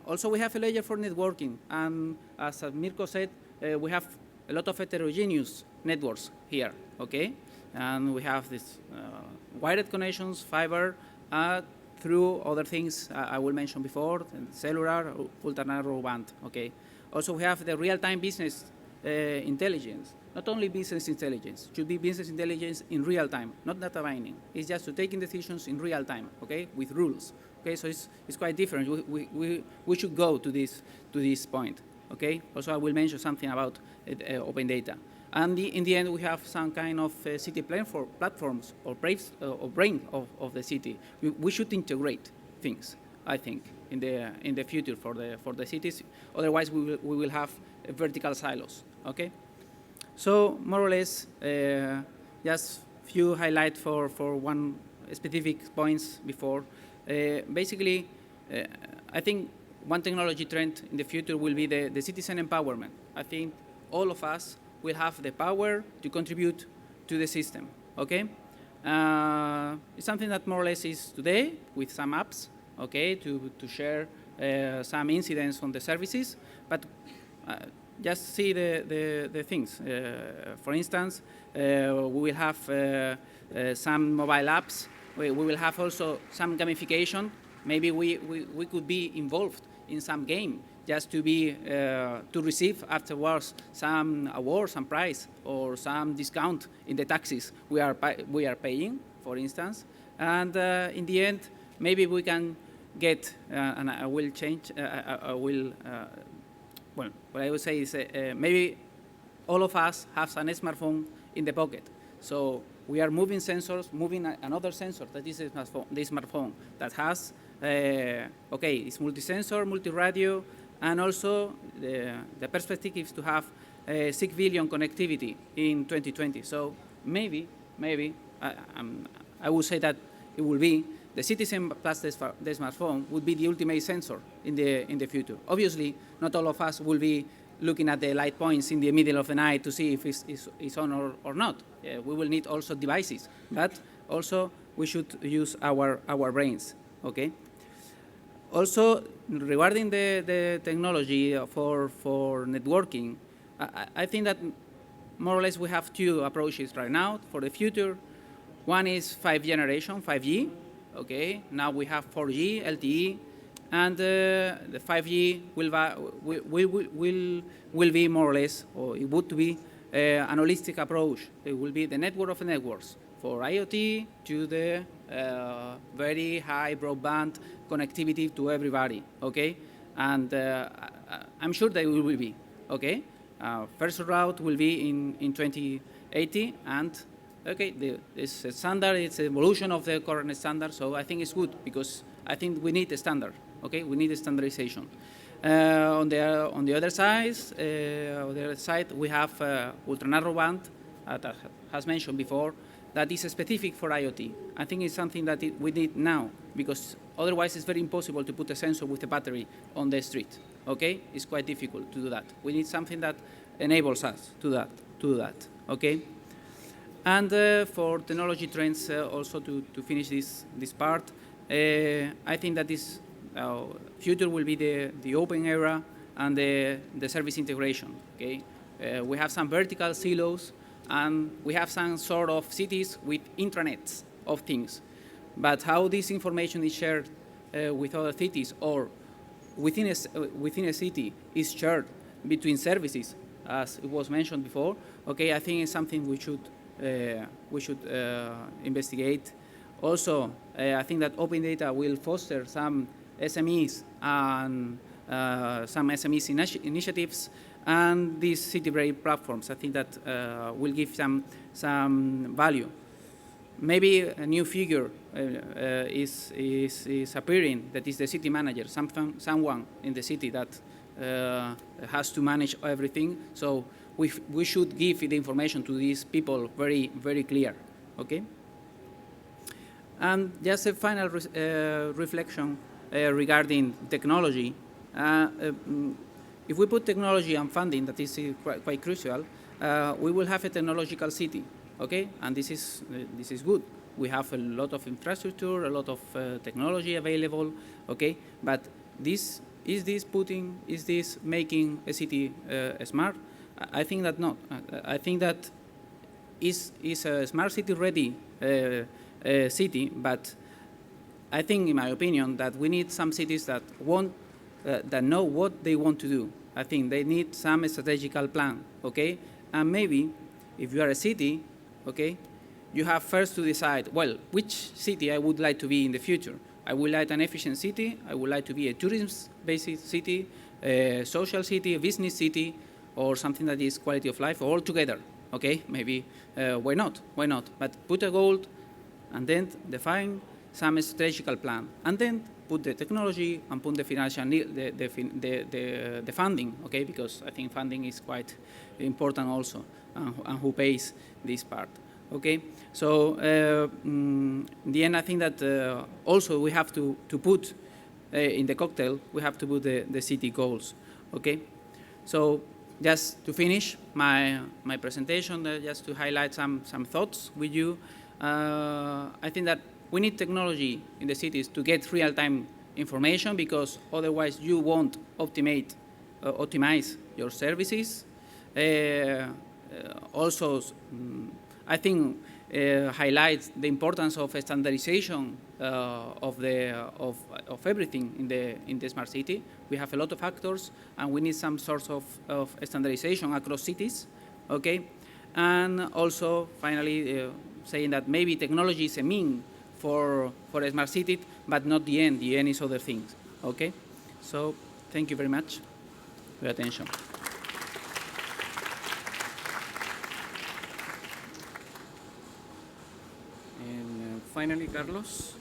Also, we have a layer for networking. And as Mirko said, we have a lot of heterogeneous networks here, okay? And we have this wired connections, fiber, through other things I will mention before, cellular, ultra-narrow band, okay? Also, we have the real-time business intelligence. Not only business intelligence, should be business intelligence in real time, not data mining. It's just to taking decisions in real time, okay, with rules. Okay, so it's quite different. We should go to this point, okay? Also, I will mention something about open data. And in the end, we have some kind of city plan for platforms or brain of the city. We should integrate things, I think, in the future for the cities. Otherwise, we will have vertical silos. Okay. So more or less, just few highlights for one specific points before. Basically, I think one technology trend in the future will be the citizen empowerment. I think all of us will have the power to contribute to the system, okay? It's something that more or less is today with some apps, okay, to share some incidents on the services, but just see the things. For instance, we will have some mobile apps. We will have also some gamification. Maybe we could be involved in some game, just to receive afterwards some award, some prize, or some discount in the taxes we are paying, for instance. And in the end, maybe we can get, and I will change, well, what I would say is maybe all of us have a smartphone in the pocket. So we are moving sensors, moving another sensor that is the smartphone that has, okay, it's multi-sensor, multi-radio, and also the perspective is to have 6 billion connectivity in 2020. So maybe I would say that it will be the citizen plus the smartphone would be the ultimate sensor in the future. Obviously, not all of us will be looking at the light points in the middle of the night to see if it's on or not. We will need also devices, but also we should use our brains, okay? Also, regarding the technology for networking, I think that more or less we have two approaches right now for the future. One is 5G generation, 5G, Okay, now we have 4G, LTE, and the 5G will be more or less, or it would be an holistic approach. It will be the network of networks for IoT to the very high broadband connectivity to everybody. Okay, and I'm sure that it will be. Okay, first route will be in 2080, and okay, this standard, it's an evolution of the current standard, so I think it's good because I think we need a standard. Okay, we need a standardization. On the other side, we have ultra narrowband, that has mentioned before, that is specific for IoT. I think it's something that we need now because otherwise it's very impossible to put a sensor with a battery on the street. Okay, it's quite difficult to do that. We need something that enables us to do that. Okay. And for technology trends, also to finish this part, I think that this future will be the open era and the service integration. Okay, we have some vertical silos, and we have some sort of cities with intranets of things. But how this information is shared with other cities or within a city is shared between services, as it was mentioned before. Okay, I think it's something we should investigate. Also, I think that open data will foster some SMEs and some SMEs initiatives, and these city-based platforms. I think that will give some value. Maybe a new figure is appearing, that is the city manager, someone in the city that has to manage everything. So we should give the information to these people very, very clear. Okay? And just a final reflection regarding technology. If we put technology and funding, that is quite crucial, we will have a technological city. Okay, and this is good. We have a lot of infrastructure, a lot of technology available. Okay, but is this making a city smart? I think that not. I think that is a smart city ready city, but I think, in my opinion, that we need some cities that that know what they want to do. I think they need some strategical plan. Okay, and maybe if you are a city, okay, you have first to decide, well, which city I would like to be in the future. I would like an efficient city. I would like to be a tourism-based city, a social city, a business city, or something that is quality of life, all together. Okay, maybe why not? Why not? But put a goal, and then define some strategical plan, and then put the technology and put the financial the funding. Okay, because I think funding is quite important also, and who pays this part. Okay, so in the end, I think that also we have to put in the cocktail, we have to put the city goals. Okay, so just to finish my presentation, just to highlight some thoughts with you. I think that we need technology in the cities to get real-time information, because otherwise you won't optimize your services. Also, I think highlights the importance of standardization of everything in the smart city. We have a lot of actors, and we need some sort of standardization across cities. Okay, and also finally saying that maybe technology is a mean for a smart city, but not the end. The end is other things. Okay, so thank you very much for your attention. And finally, Carlos.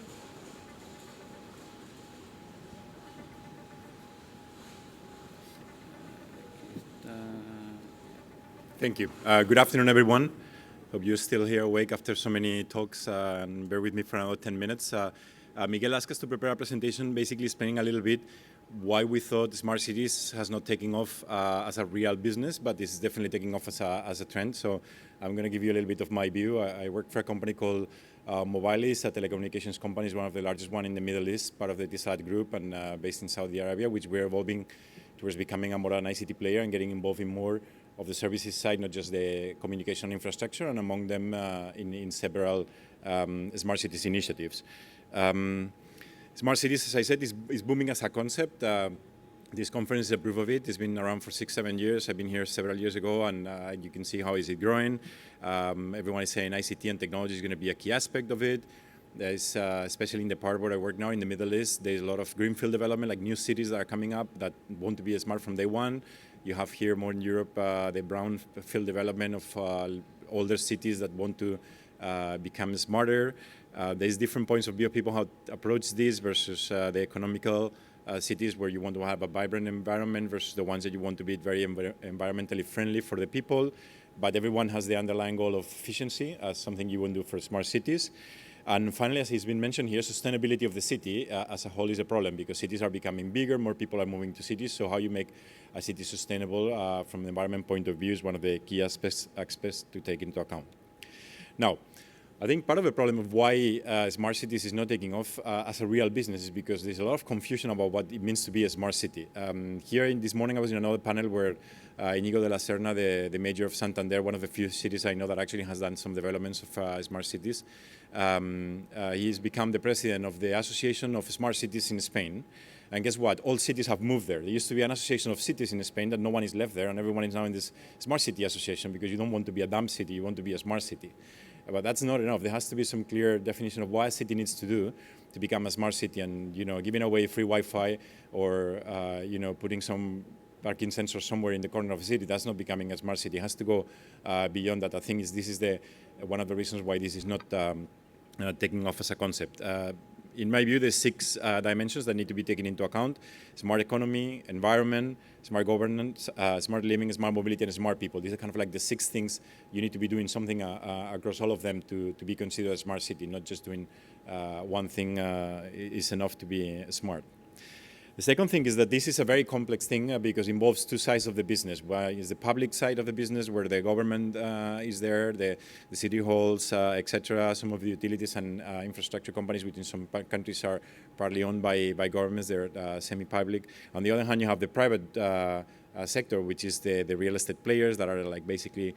Thank you. Good afternoon, everyone. Hope you're still here awake after so many talks, and bear with me for another 10 minutes. Miguel asked us to prepare a presentation basically explaining a little bit why we thought smart cities has not taken off as a real business, but this is definitely taking off as a trend. So I'm going to give you a little bit of my view. I work for a company called Mobily. It's a telecommunications company. It's one of the largest one in the Middle East, part of the Diab group, and based in Saudi Arabia, which we're evolving towards becoming a more an ICT player and getting involved in more of the services side, not just the communication infrastructure, and among them in several smart cities initiatives. Smart cities, as I said, is booming as a concept. This conference is a proof of it. It's been around for 6-7 years. I've been here several years ago, and you can see how is it growing. Everyone is saying ICT and technology is going to be a key aspect of it. There's, especially in the part where I work now in the Middle East, there's a lot of greenfield development, like new cities that are coming up that want to be smart from day one. You have here more in Europe the brownfield development of older cities that want to become smarter. There's different points of view of people how to approach this versus the economical cities where you want to have a vibrant environment versus the ones that you want to be very environmentally friendly for the people. But everyone has the underlying goal of efficiency as something you want to do for smart cities. And finally, as has been mentioned here, sustainability of the city as a whole is a problem because cities are becoming bigger, more people are moving to cities. So how you make a city sustainable from the environment point of view is one of the key aspects to take into account. Now, I think part of the problem of why smart cities is not taking off as a real business is because there's a lot of confusion about what it means to be a smart city. Here this morning I was in another panel where Inigo de la Serna, the mayor of Santander, one of the few cities I know that actually has done some developments of smart cities. He's become the president of the Association of Smart Cities in Spain. And guess what? All cities have moved there. There used to be an association of cities in Spain that no one is left there, and everyone is now in this smart city association because you don't want to be a dumb city, you want to be a smart city. But that's not enough. There has to be some clear definition of what a city needs to do to become a smart city. And giving away free Wi-Fi or putting some parking sensors somewhere in the corner of a city, that's not becoming a smart city. It has to go beyond that. I think this is one of the reasons why this is not taking off as a concept. In my view, there's 6 dimensions that need to be taken into account: smart economy, environment, smart governance, smart living, smart mobility, and smart people. These are kind of like the 6 things you need to be doing something across all of them to be considered a smart city. Not just doing one thing is enough to be smart. The second thing is that this is a very complex thing because it involves 2 sides of the business. One is the public side of the business where the government is there, the city halls, etc. Some of the utilities and infrastructure companies, which in some countries are partly owned by governments, they're semi-public. On the other hand, you have the private sector, which is the real estate players that are like basically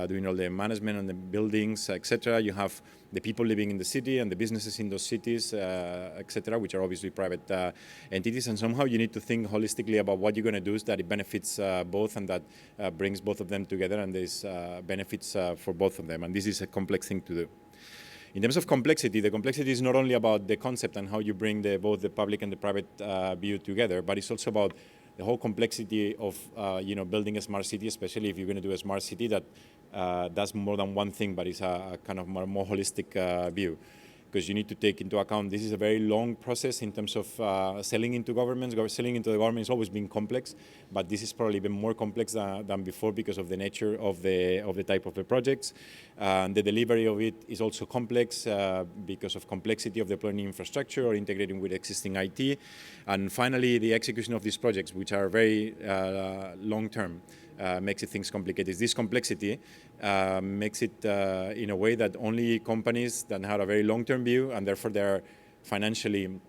doing all the management and the buildings, etc. You have the people living in the city and the businesses in those cities, etc., which are obviously private entities. And somehow you need to think holistically about what you're going to do so that it benefits both and that brings both of them together and there's benefits for both of them. And this is a complex thing to do. In terms of complexity, the complexity is not only about the concept and how you bring both the public and the private view together, but it's also about the whole complexity of building a smart city, especially if you're going to do a smart city that does more than one thing, but it's a kind of more holistic view. Because you need to take into account this is a very long process in terms of selling into governments. Selling into the government has always been complex, but this is probably even more complex than before because of the nature of the type of the projects. The delivery of it is also complex because of complexity of deploying infrastructure or integrating with existing IT. And finally, the execution of these projects, which are very long-term, makes things complicated. This complexity makes it in a way that only companies that have a very long-term view and therefore they're financially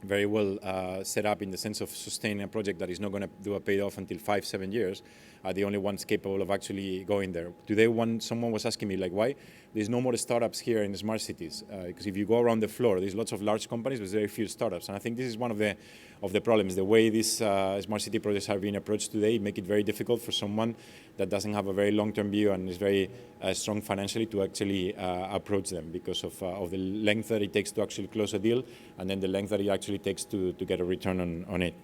very well set up in the sense of sustaining a project that is not going to do a payoff until 5-7 years are the only ones capable of actually going there. Today, someone was asking me, like, why there's no more startups here in the smart cities? Because if you go around the floor, there's lots of large companies, but very few startups. And I think this is one of the problems. The way these smart city projects are being approached today make it very difficult for someone that doesn't have a very long-term view and is very strong financially to actually approach them because of the length that it takes to actually close a deal and then the length that it actually takes to get a return on it.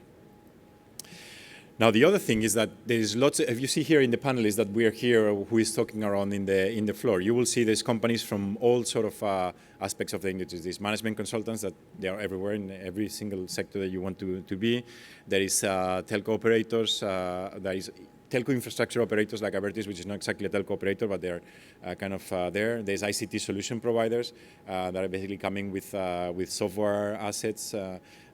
Now, the other thing is that there is lots of, if you see here in the panel is that we are here, who is talking around in the floor. You will see there's companies from all sort of aspects of the industry. There's management consultants that they are everywhere in every single sector that you want to be. There is telco operators, there is telco infrastructure operators like Abertis, which is not exactly a telco operator, but they're kind of there. There's ICT solution providers that are basically coming with software assets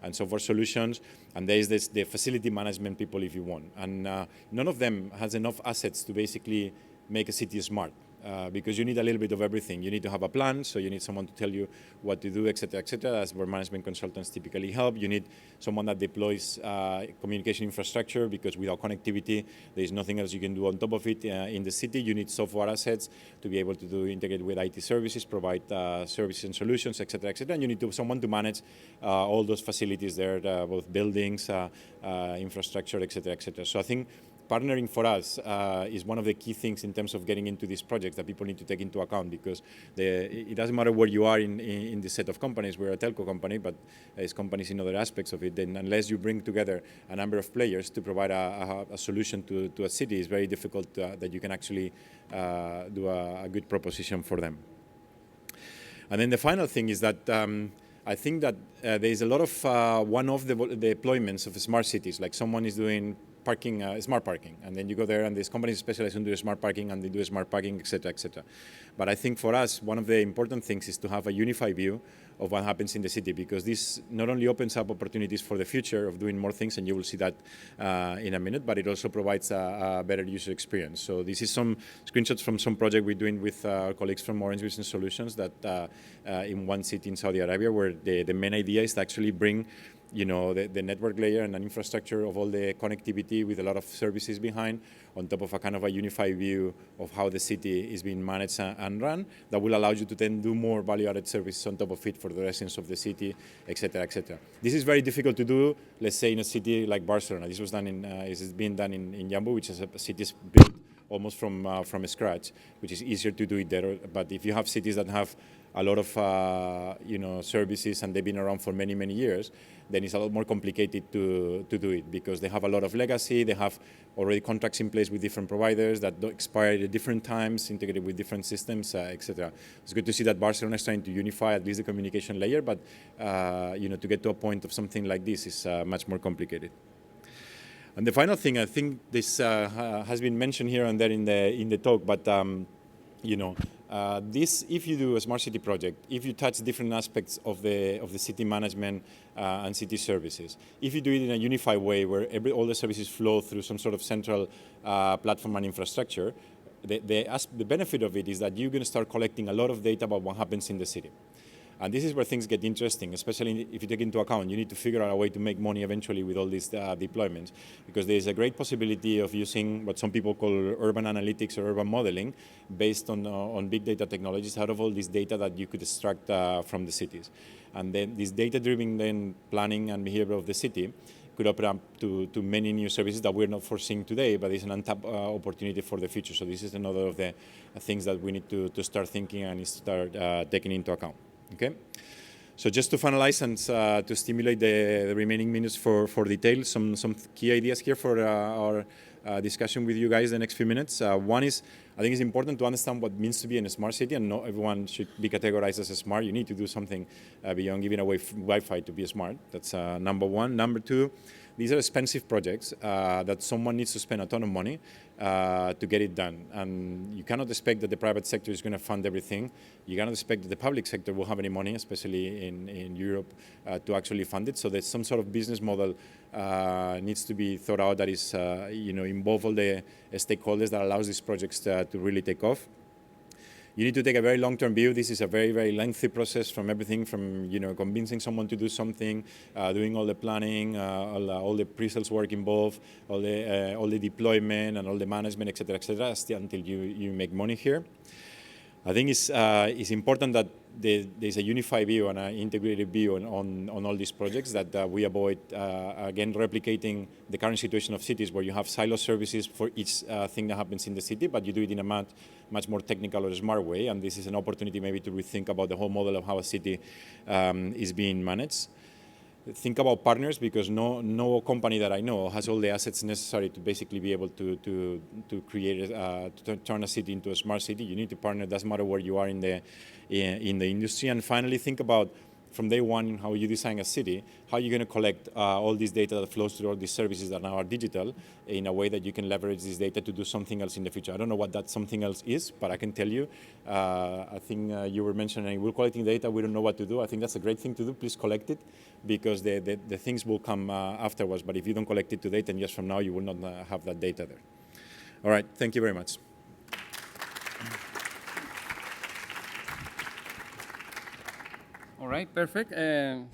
and software solutions. And there is the facility management people, if you want. And none of them has enough assets to basically make a city smart. because you need a little bit of everything. You need to have a plan, so you need someone to tell you what to do, etc., etc. That's where management consultants typically help. You need someone that deploys communication infrastructure, because without connectivity, there is nothing else you can do on top of it in the city. You need software assets to be able to integrate with IT services, provide services and solutions, etc., etc. And you need someone to manage all those facilities there, both buildings, infrastructure, etc., etc. So I think partnering for us is one of the key things in terms of getting into these projects that people need to take into account, because it doesn't matter where you are in the set of companies. We're a telco company, but there's companies in other aspects of it. Then unless you bring together a number of players to provide a solution to a city, it's very difficult that you can actually do a good proposition for them. And then the final thing is that I think that there is a lot of one-off deployments of smart cities, like someone is doing parking, smart parking, and then you go there and there's companies specialized in doing smart parking and they do smart parking, etc., etc. But I think for us, one of the important things is to have a unified view of what happens in the city, because this not only opens up opportunities for the future of doing more things, and you will see that in a minute, but it also provides a better user experience. So this is some screenshots from some project we're doing with our colleagues from Orange Business Solutions that in one city in Saudi Arabia, where the main idea is to actually bring the network layer and an infrastructure of all the connectivity with a lot of services behind, on top of a kind of a unified view of how the city is being managed and run, that will allow you to then do more value-added services on top of it for the residents of the city, etc., etc. This is very difficult to do, let's say, in a city like Barcelona. This was done is being done in Jambu, which is a city built almost from scratch, which is easier to do it there. But if you have cities that have a lot of services and they've been around for many, many years, then it's a lot more complicated to do it, because they have a lot of legacy, they have already contracts in place with different providers that expire at different times, integrated with different systems, etc. It's good to see that Barcelona is trying to unify at least the communication layer, but to get to a point of something like this is much more complicated. And the final thing, I think this has been mentioned here and there in the talk, but this, if you do a smart city project, if you touch different aspects of the city management and city services, if you do it in a unified way where all the services flow through some sort of central platform and infrastructure, the benefit of it is that you're going to start collecting a lot of data about what happens in the city. And this is where things get interesting, especially if you take into account, you need to figure out a way to make money eventually with all these deployments, because there's a great possibility of using what some people call urban analytics or urban modeling based on big data technologies out of all this data that you could extract from the cities. And then this data-driven then planning and behavior of the city could open up to many new services that we're not foreseeing today, but it's an untapped opportunity for the future. So this is another of the things that we need to start thinking and start taking into account. Okay, so just to finalize and to stimulate the remaining minutes for detail, some key ideas here for our discussion with you guys the next few minutes. One is, I think it's important to understand what it means to be in a smart city, and not everyone should be categorized as a smart. You need to do something beyond giving away Wi-Fi to be smart. That's number one. Number two, these are expensive projects that someone needs to spend a ton of money to get it done. And you cannot expect that the private sector is going to fund everything. You cannot expect that the public sector will have any money, especially in Europe, to actually fund it. So there's some sort of business model needs to be thought out that is, involve all the stakeholders that allows these projects to really take off. You need to take a very long-term view. This is a very, very lengthy process, from everything from convincing someone to do something, doing all the planning, all the pre-sales work involved, all the deployment and all the management, etc., until you make money here. I think it's important that there's a unified view and an integrated view on all these projects, that we avoid, again, replicating the current situation of cities where you have silo services for each thing that happens in the city, but you do it in a much more technical or smart way. And this is an opportunity maybe to rethink about the whole model of how a city is being managed. Think about partners, because no company that I know has all the assets necessary to basically be able to create to turn a city into a smart city. You need to partner. Doesn't matter where you are in the industry. And finally, think about, from day one, how you design a city, how you're going to collect all this data that flows through all these services that now are digital, in a way that you can leverage this data to do something else in the future. I don't know what that something else is, but I can tell you, I think you were mentioning we're collecting data, we don't know what to do. I think that's a great thing to do. Please collect it, because the things will come afterwards. But if you don't collect it today, 10 years from now, you will not have that data there. All right, thank you very much. right, perfect.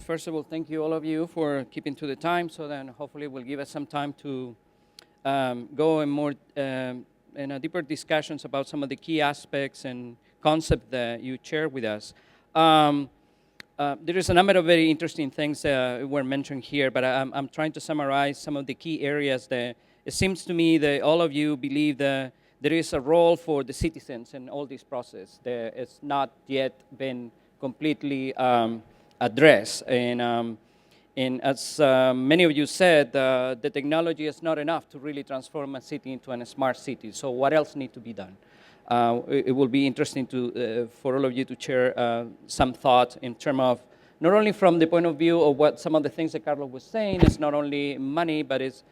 First of all, thank you all of you for keeping to the time, so then hopefully will give us some time to go in more deeper discussions about some of the key aspects and concepts that you share with us. There is a number of very interesting things were mentioned here, but I'm trying to summarize some of the key areas that it seems to me that all of you believe that there is a role for the citizens in all this process that it's not yet been completely addressed. And as many of you said, the technology is not enough to really transform a city into a smart city. So what else needs to be done? It will be interesting for all of you to share some thoughts in terms of not only from the point of view of what some of the things that Carlos was saying, it's not only money, but it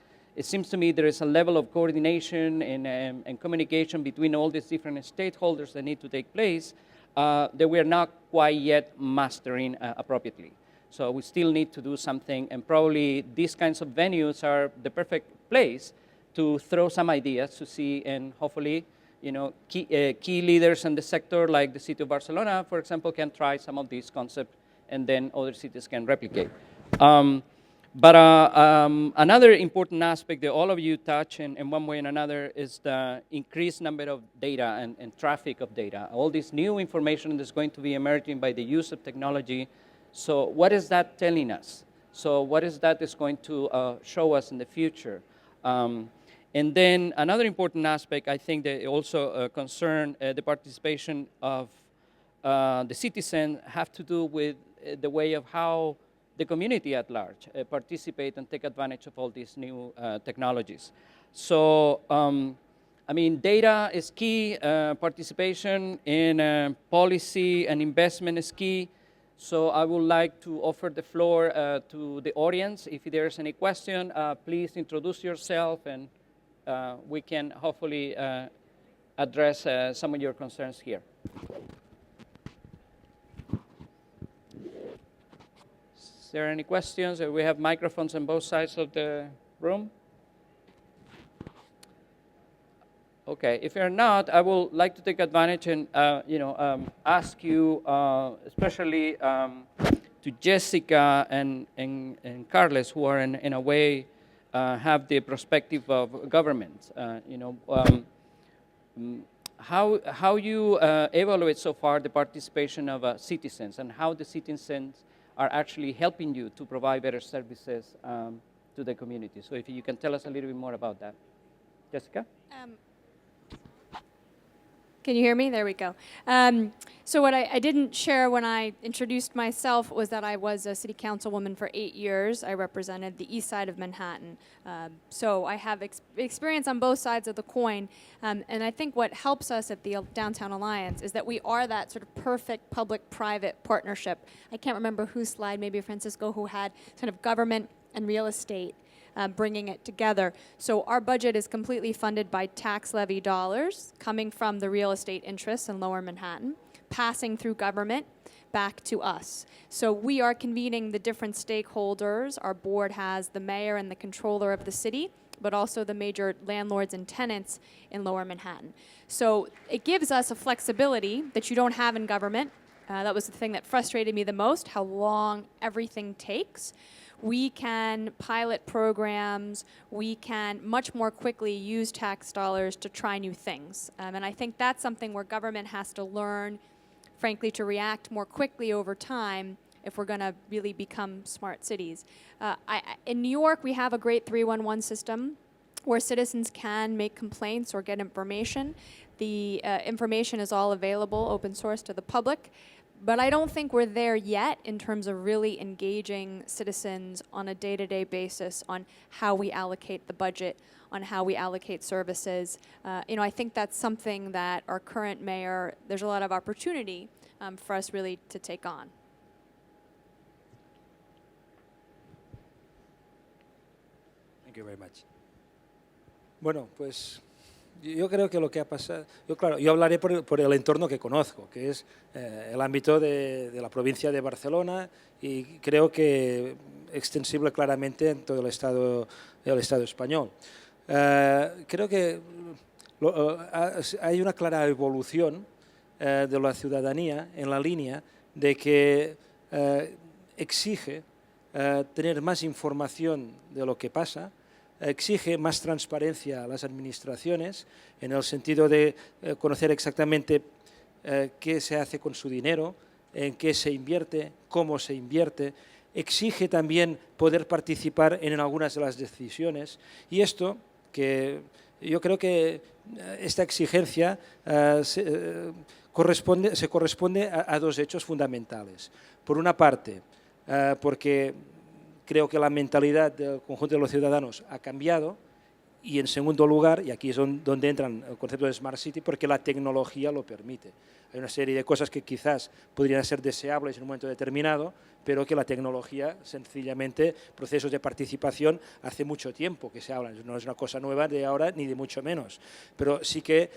seems to me there is a level of coordination and communication between all these different stakeholders that need to take place that we are not quite yet mastering appropriately. So we still need to do something, and probably these kinds of venues are the perfect place to throw some ideas to see, and hopefully, key leaders in the sector, like the city of Barcelona, for example, can try some of these concepts, and then other cities can replicate. But another important aspect that all of you touch in one way and another is the increased number of data and traffic of data. All this new information that's going to be emerging by the use of technology. So what is that telling us? So what is that is going to show us in the future? And then another important aspect, I think, that also concern the participation of the citizen have to do with the way of how the community at large participate and take advantage of all these new technologies. So, I mean, data is key, participation in policy and investment is key. So I would like to offer the floor to the audience. If there's any question, please introduce yourself, and we can hopefully address some of your concerns here. Is there any questions? We have microphones on both sides of the room. Okay, if you're not, I would like to take advantage and ask you, especially to Jessica and Carles, who are in a way have the perspective of government. How you evaluate so far the participation of citizens, and how the citizens are actually helping you to provide better services to the community. So if you can tell us a little bit more about that. Jessica? Can you hear me? There we go. So what I didn't share when I introduced myself was that I was a city councilwoman for 8 years. I represented the east side of Manhattan. So I have experience on both sides of the coin. And I think what helps us at the Downtown Alliance is that we are that sort of perfect public-private partnership. I can't remember whose slide, maybe Francisco, who had sort of government and real estate. Bringing it together. So our budget is completely funded by tax levy dollars coming from the real estate interests in Lower Manhattan, passing through government back to us. So we are convening the different stakeholders. Our board has the mayor and the controller of the city, but also the major landlords and tenants in Lower Manhattan. So it gives us a flexibility that you don't have in government. That was the thing that frustrated me the most, how long everything takes. We can pilot programs, we can much more quickly use tax dollars to try new things. And I think that's something where government has to learn, frankly, to react more quickly over time if we're going to really become smart cities. In New York, we have a great 311 system where citizens can make complaints or get information. The information is all available, open source to the public. But I don't think we're there yet in terms of really engaging citizens on a day-to-day basis on how we allocate the budget, on how we allocate services. I think that's something that our current mayor, there's a lot of opportunity for us really to take on. Thank you very much. Bueno, pues yo creo que lo que ha pasado, yo hablaré por el entorno que conozco, que es el ámbito de la provincia de Barcelona, y creo que extensible claramente en todo el Estado español. Creo que hay una clara evolución de la ciudadanía en la línea de que exige tener más información de lo que pasa, exige más transparencia a las administraciones en el sentido de conocer exactamente qué se hace con su dinero, en qué se invierte, cómo se invierte. Exige también poder participar en algunas de las decisiones. Y esto, que yo creo que esta exigencia se corresponde a dos hechos fundamentales. Por una parte, porque creo que la mentalidad del conjunto de los ciudadanos ha cambiado, y en segundo lugar, y aquí es donde entra el concepto de Smart City, porque la tecnología lo permite. Hay una serie de cosas que quizás podrían ser deseables en un momento determinado, pero que la tecnología, sencillamente, procesos de participación, hace mucho tiempo que se hablan. No es una cosa nueva de ahora, ni de mucho menos. Pero sí que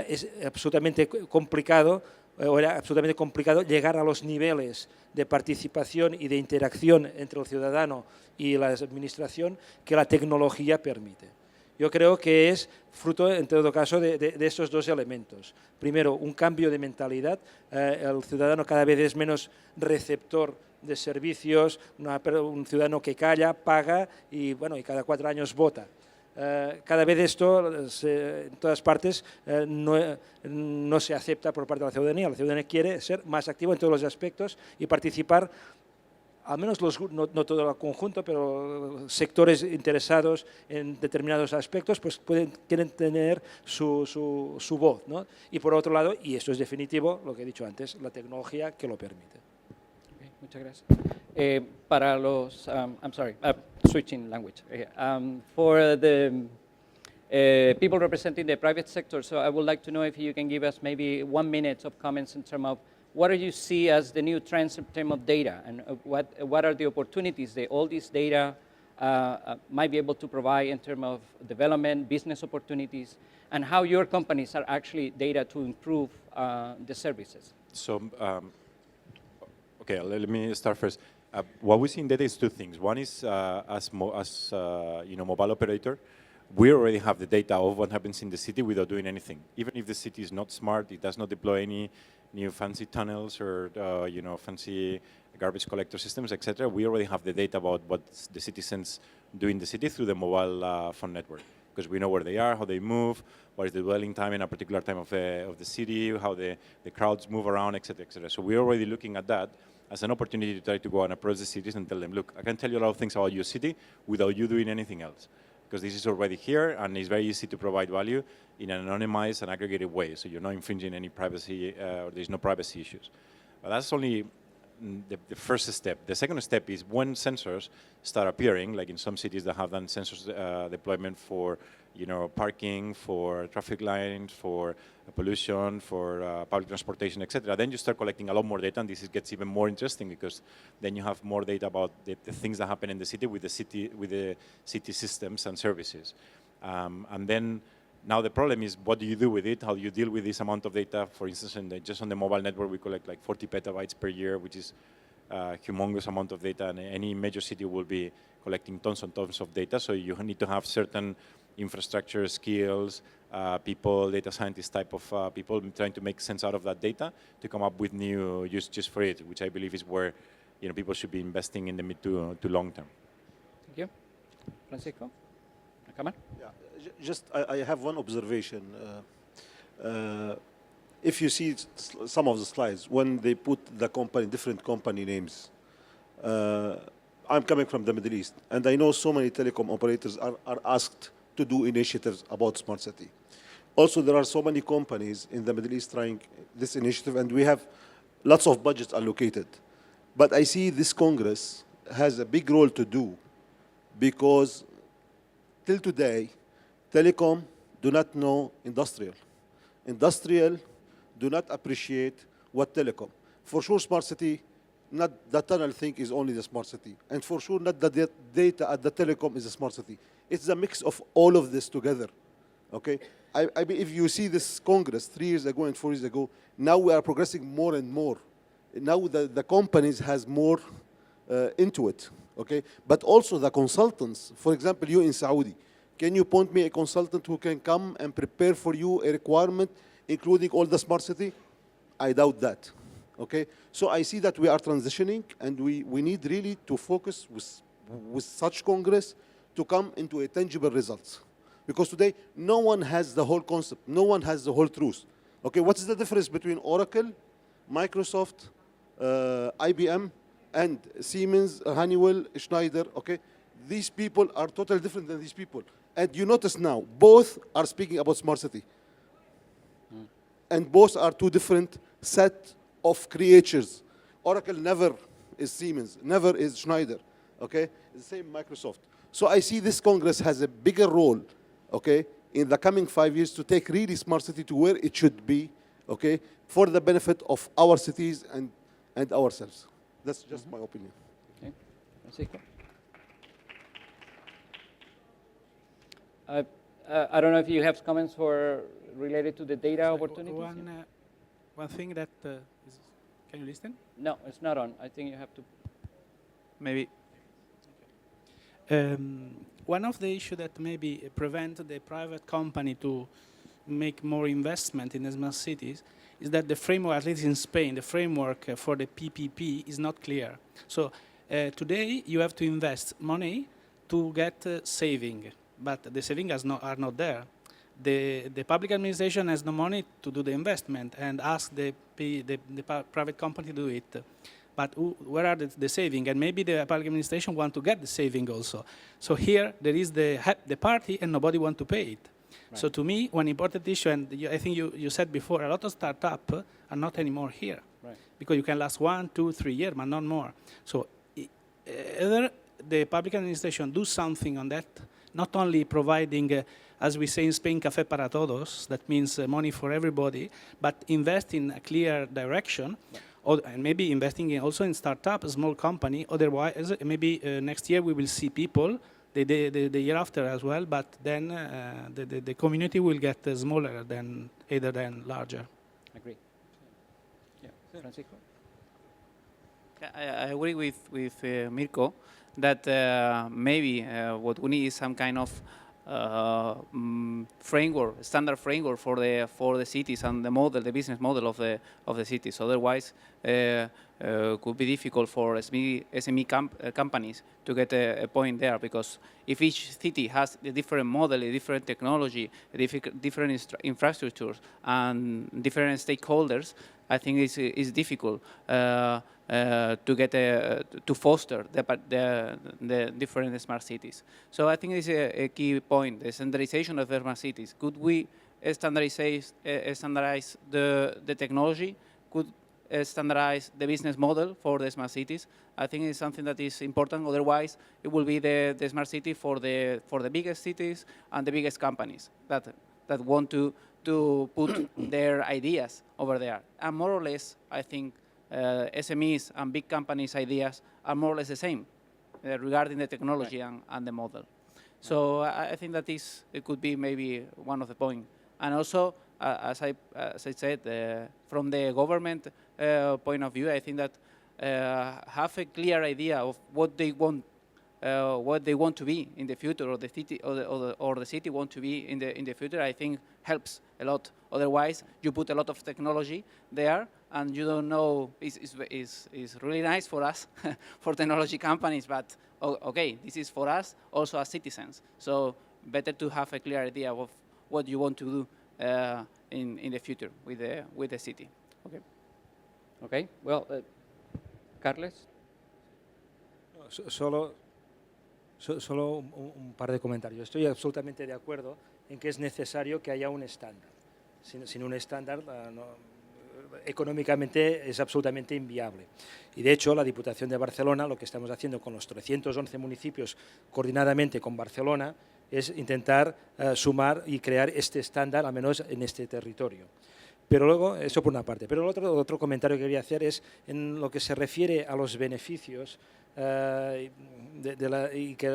es absolutamente complicado, o era absolutamente complicado llegar a los niveles de participación y de interacción entre el ciudadano y la administración que la tecnología permite. Yo creo que es fruto, en todo caso, de estos dos elementos. Primero, un cambio de mentalidad. El ciudadano cada vez es menos receptor de servicios, un ciudadano que calla, paga y cada 4 años vota. Cada vez esto, en todas partes, no se acepta por parte de la ciudadanía. La ciudadanía quiere ser más activa en todos los aspectos y participar, al menos no todo el conjunto, pero sectores interesados en determinados aspectos, pues quieren tener su voz, ¿no? Y por otro lado, y esto es definitivo, lo que he dicho antes, la tecnología que lo permite. Okay, muchas gracias. Para los, I'm sorry, switching language. For the people representing the private sector, so I would like to know if you can give us maybe 1 minute of comments in terms of what do you see as the new trends in terms of data, and what are the opportunities that all this data might be able to provide in terms of development, business opportunities, and how your companies are actually data to improve the services? So, okay, let me start first. What we see in data is 2 things. One is as mobile operator, we already have the data of what happens in the city without doing anything. Even if the city is not smart, it does not deploy any new fancy tunnels or fancy garbage collector systems, etc. We already have the data about what the citizens do in the city through the mobile phone network, because we know where they are, how they move, what is the dwelling time in a particular time of the city, how the crowds move around, etc., etc. So we're already looking at that as an opportunity to try to go and approach the cities and tell them, look, I can tell you a lot of things about your city without you doing anything else, because this is already here and it's very easy to provide value in an anonymized and aggregated way, so you're not infringing any privacy, or there's no privacy issues. But that's only the first step. The second step is when sensors start appearing, like in some cities that have done sensors deployment for parking, for traffic lines, for pollution, for public transportation, etc. Then you start collecting a lot more data, and this gets even more interesting because then you have more data about the things that happen in the city with the city systems and services. And then now the problem is, what do you do with it? How do you deal with this amount of data? For instance, just on the mobile network, we collect like 40 petabytes per year, which is a humongous amount of data, and any major city will be collecting tons and tons of data. So you need to have certain infrastructure skills, people, data scientist type of people trying to make sense out of that data to come up with new usages for it, which I believe is where people should be investing in the mid to long term. Thank you. Francisco? Kamal? Yeah, just I have one observation. If you see some of the slides, when they put the different company names, I'm coming from the Middle East, and I know so many telecom operators are asked to do initiatives about smart city. Also, there are so many companies in the Middle East trying this initiative, and we have lots of budgets allocated. But I see this Congress has a big role to do, because till today, telecom do not know industrial. Industrial do not appreciate what telecom. For sure, smart city, not the tunnel thing is only the smart city. And for sure, not the data at the telecom is a smart city. It's a mix of all of this together, okay? I mean, if you see this Congress 3 years ago and 4 years ago, now we are progressing more and more. Now the companies has more into it, okay? But also the consultants, for example, you in Saudi, can you point me a consultant who can come and prepare for you a requirement, including all the smart city? I doubt that, Okay, so I see that we are transitioning, and we need really to focus with such Congress to come into a tangible results. Because today, no one has the whole concept, no one has the whole truth. Okay, what is the difference between Oracle, Microsoft, IBM, and Siemens, Honeywell, Schneider? Okay, these people are totally different than these people. And you notice now, both are speaking about smart city. And both are two different set of creatures. Oracle never is Siemens, never is Schneider, okay? The same Microsoft. So I see this Congress has a bigger role, okay, in the coming 5 years to take really smart city to where it should be, okay, for the benefit of our cities and ourselves. That's just my opinion. Okay. Francisco? I don't know if you have comments related to the data opportunities. One thing that can you listen? No, it's not on. I think you have to. Maybe. One of the issues that maybe prevent the private company to make more investment in the smart cities is that the framework, at least in Spain, the framework for the PPP is not clear. So today you have to invest money to get saving, but the savings are not there. The public administration has no money to do the investment and ask the private company to do it. But where are the savings? And maybe the public administration want to get the saving also. So here there is the party and nobody want to pay it. Right. So to me, one important issue, and I think you said before, a lot of startups are not anymore here. Right. Because you can last 1, 2, 3 years, but not more. So either the public administration do something on that, not only providing, as we say in Spain, café para todos, that means money for everybody, but invest in a clear direction, and maybe investing also in startup, a small company. Otherwise, maybe next year we will see people, the year after as well, but then the community will get smaller than larger. Agree. Yeah, Francisco? I agree with Mirko that maybe what we need is some kind of framework, standard framework for the cities and the business model of the cities. Otherwise, could be difficult for SME companies to get a point there, because if each city has a different model, a different technology, different infrastructures, and different stakeholders, I think it's difficult to get to foster the different smart cities. So I think it's a key point, the standardization of the smart cities. Could we standardize the technology? Could standardize the business model for the smart cities? I think it's something that is important. Otherwise, it will be the smart city for the biggest cities and the biggest companies that want to put their ideas over there. And more or less, I think SMEs and big companies' ideas are more or less the same regarding the technology and the model. So I think that it could be maybe one of the points. And also, as I said, from the government point of view, I think that have a clear idea of what they want to be in the future, or the city or the city want to be in the future, I think helps a lot. Otherwise, you put a lot of technology there, and you don't know. It's really nice for us, for technology companies, but okay, this is for us also as citizens. So better to have a clear idea of what you want to do in the future with the city. Okay. Okay. Well, Carles. Solo un par de comentarios. Estoy absolutamente de acuerdo en que es necesario que haya un estándar. Sin un estándar, económicamente es absolutamente inviable. Y de hecho, la Diputación de Barcelona, lo que estamos haciendo con los 311 municipios coordinadamente con Barcelona, es intentar sumar y crear este estándar, al menos en este territorio. Pero luego, eso por una parte. Pero el otro comentario que quería hacer es en lo que se refiere a los beneficios y que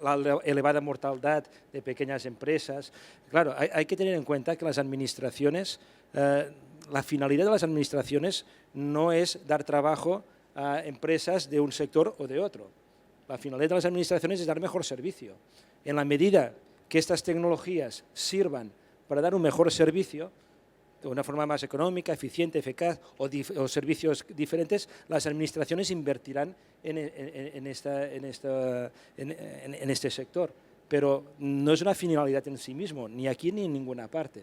la elevada mortalidad de pequeñas empresas. Claro, hay que tener en cuenta que las administraciones, la finalidad de las administraciones no es dar trabajo a empresas de un sector o de otro. La finalidad de las administraciones es dar mejor servicio. En la medida que estas tecnologías sirvan para dar un mejor servicio, de una forma más económica, eficiente, eficaz o servicios diferentes, las administraciones invertirán en este sector. Pero no es una finalidad en sí mismo, ni aquí ni en ninguna parte.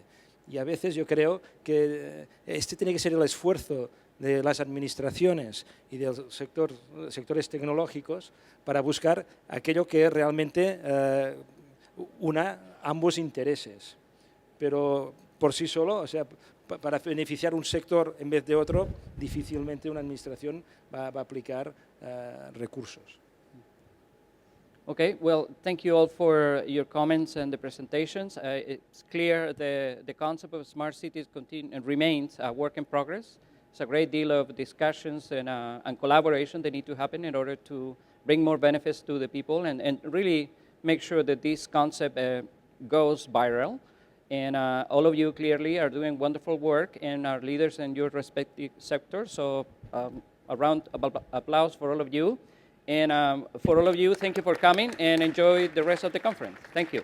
Y a veces yo creo que este tiene que ser el esfuerzo de las administraciones y de los sectores tecnológicos para buscar aquello que realmente una ambos intereses. Pero por sí solo, o sea, para beneficiar un sector en vez de otro, difícilmente una administración va a aplicar recursos. Okay, well, thank you all for your comments and the presentations. It's clear the concept of smart cities remains a work in progress. It's a great deal of discussions and collaboration that need to happen in order to bring more benefits to the people and really make sure that this concept goes viral. And all of you clearly are doing wonderful work and are leaders in your respective sectors. So a round of applause for all of you. And for all of you, thank you for coming and enjoy the rest of the conference. Thank you.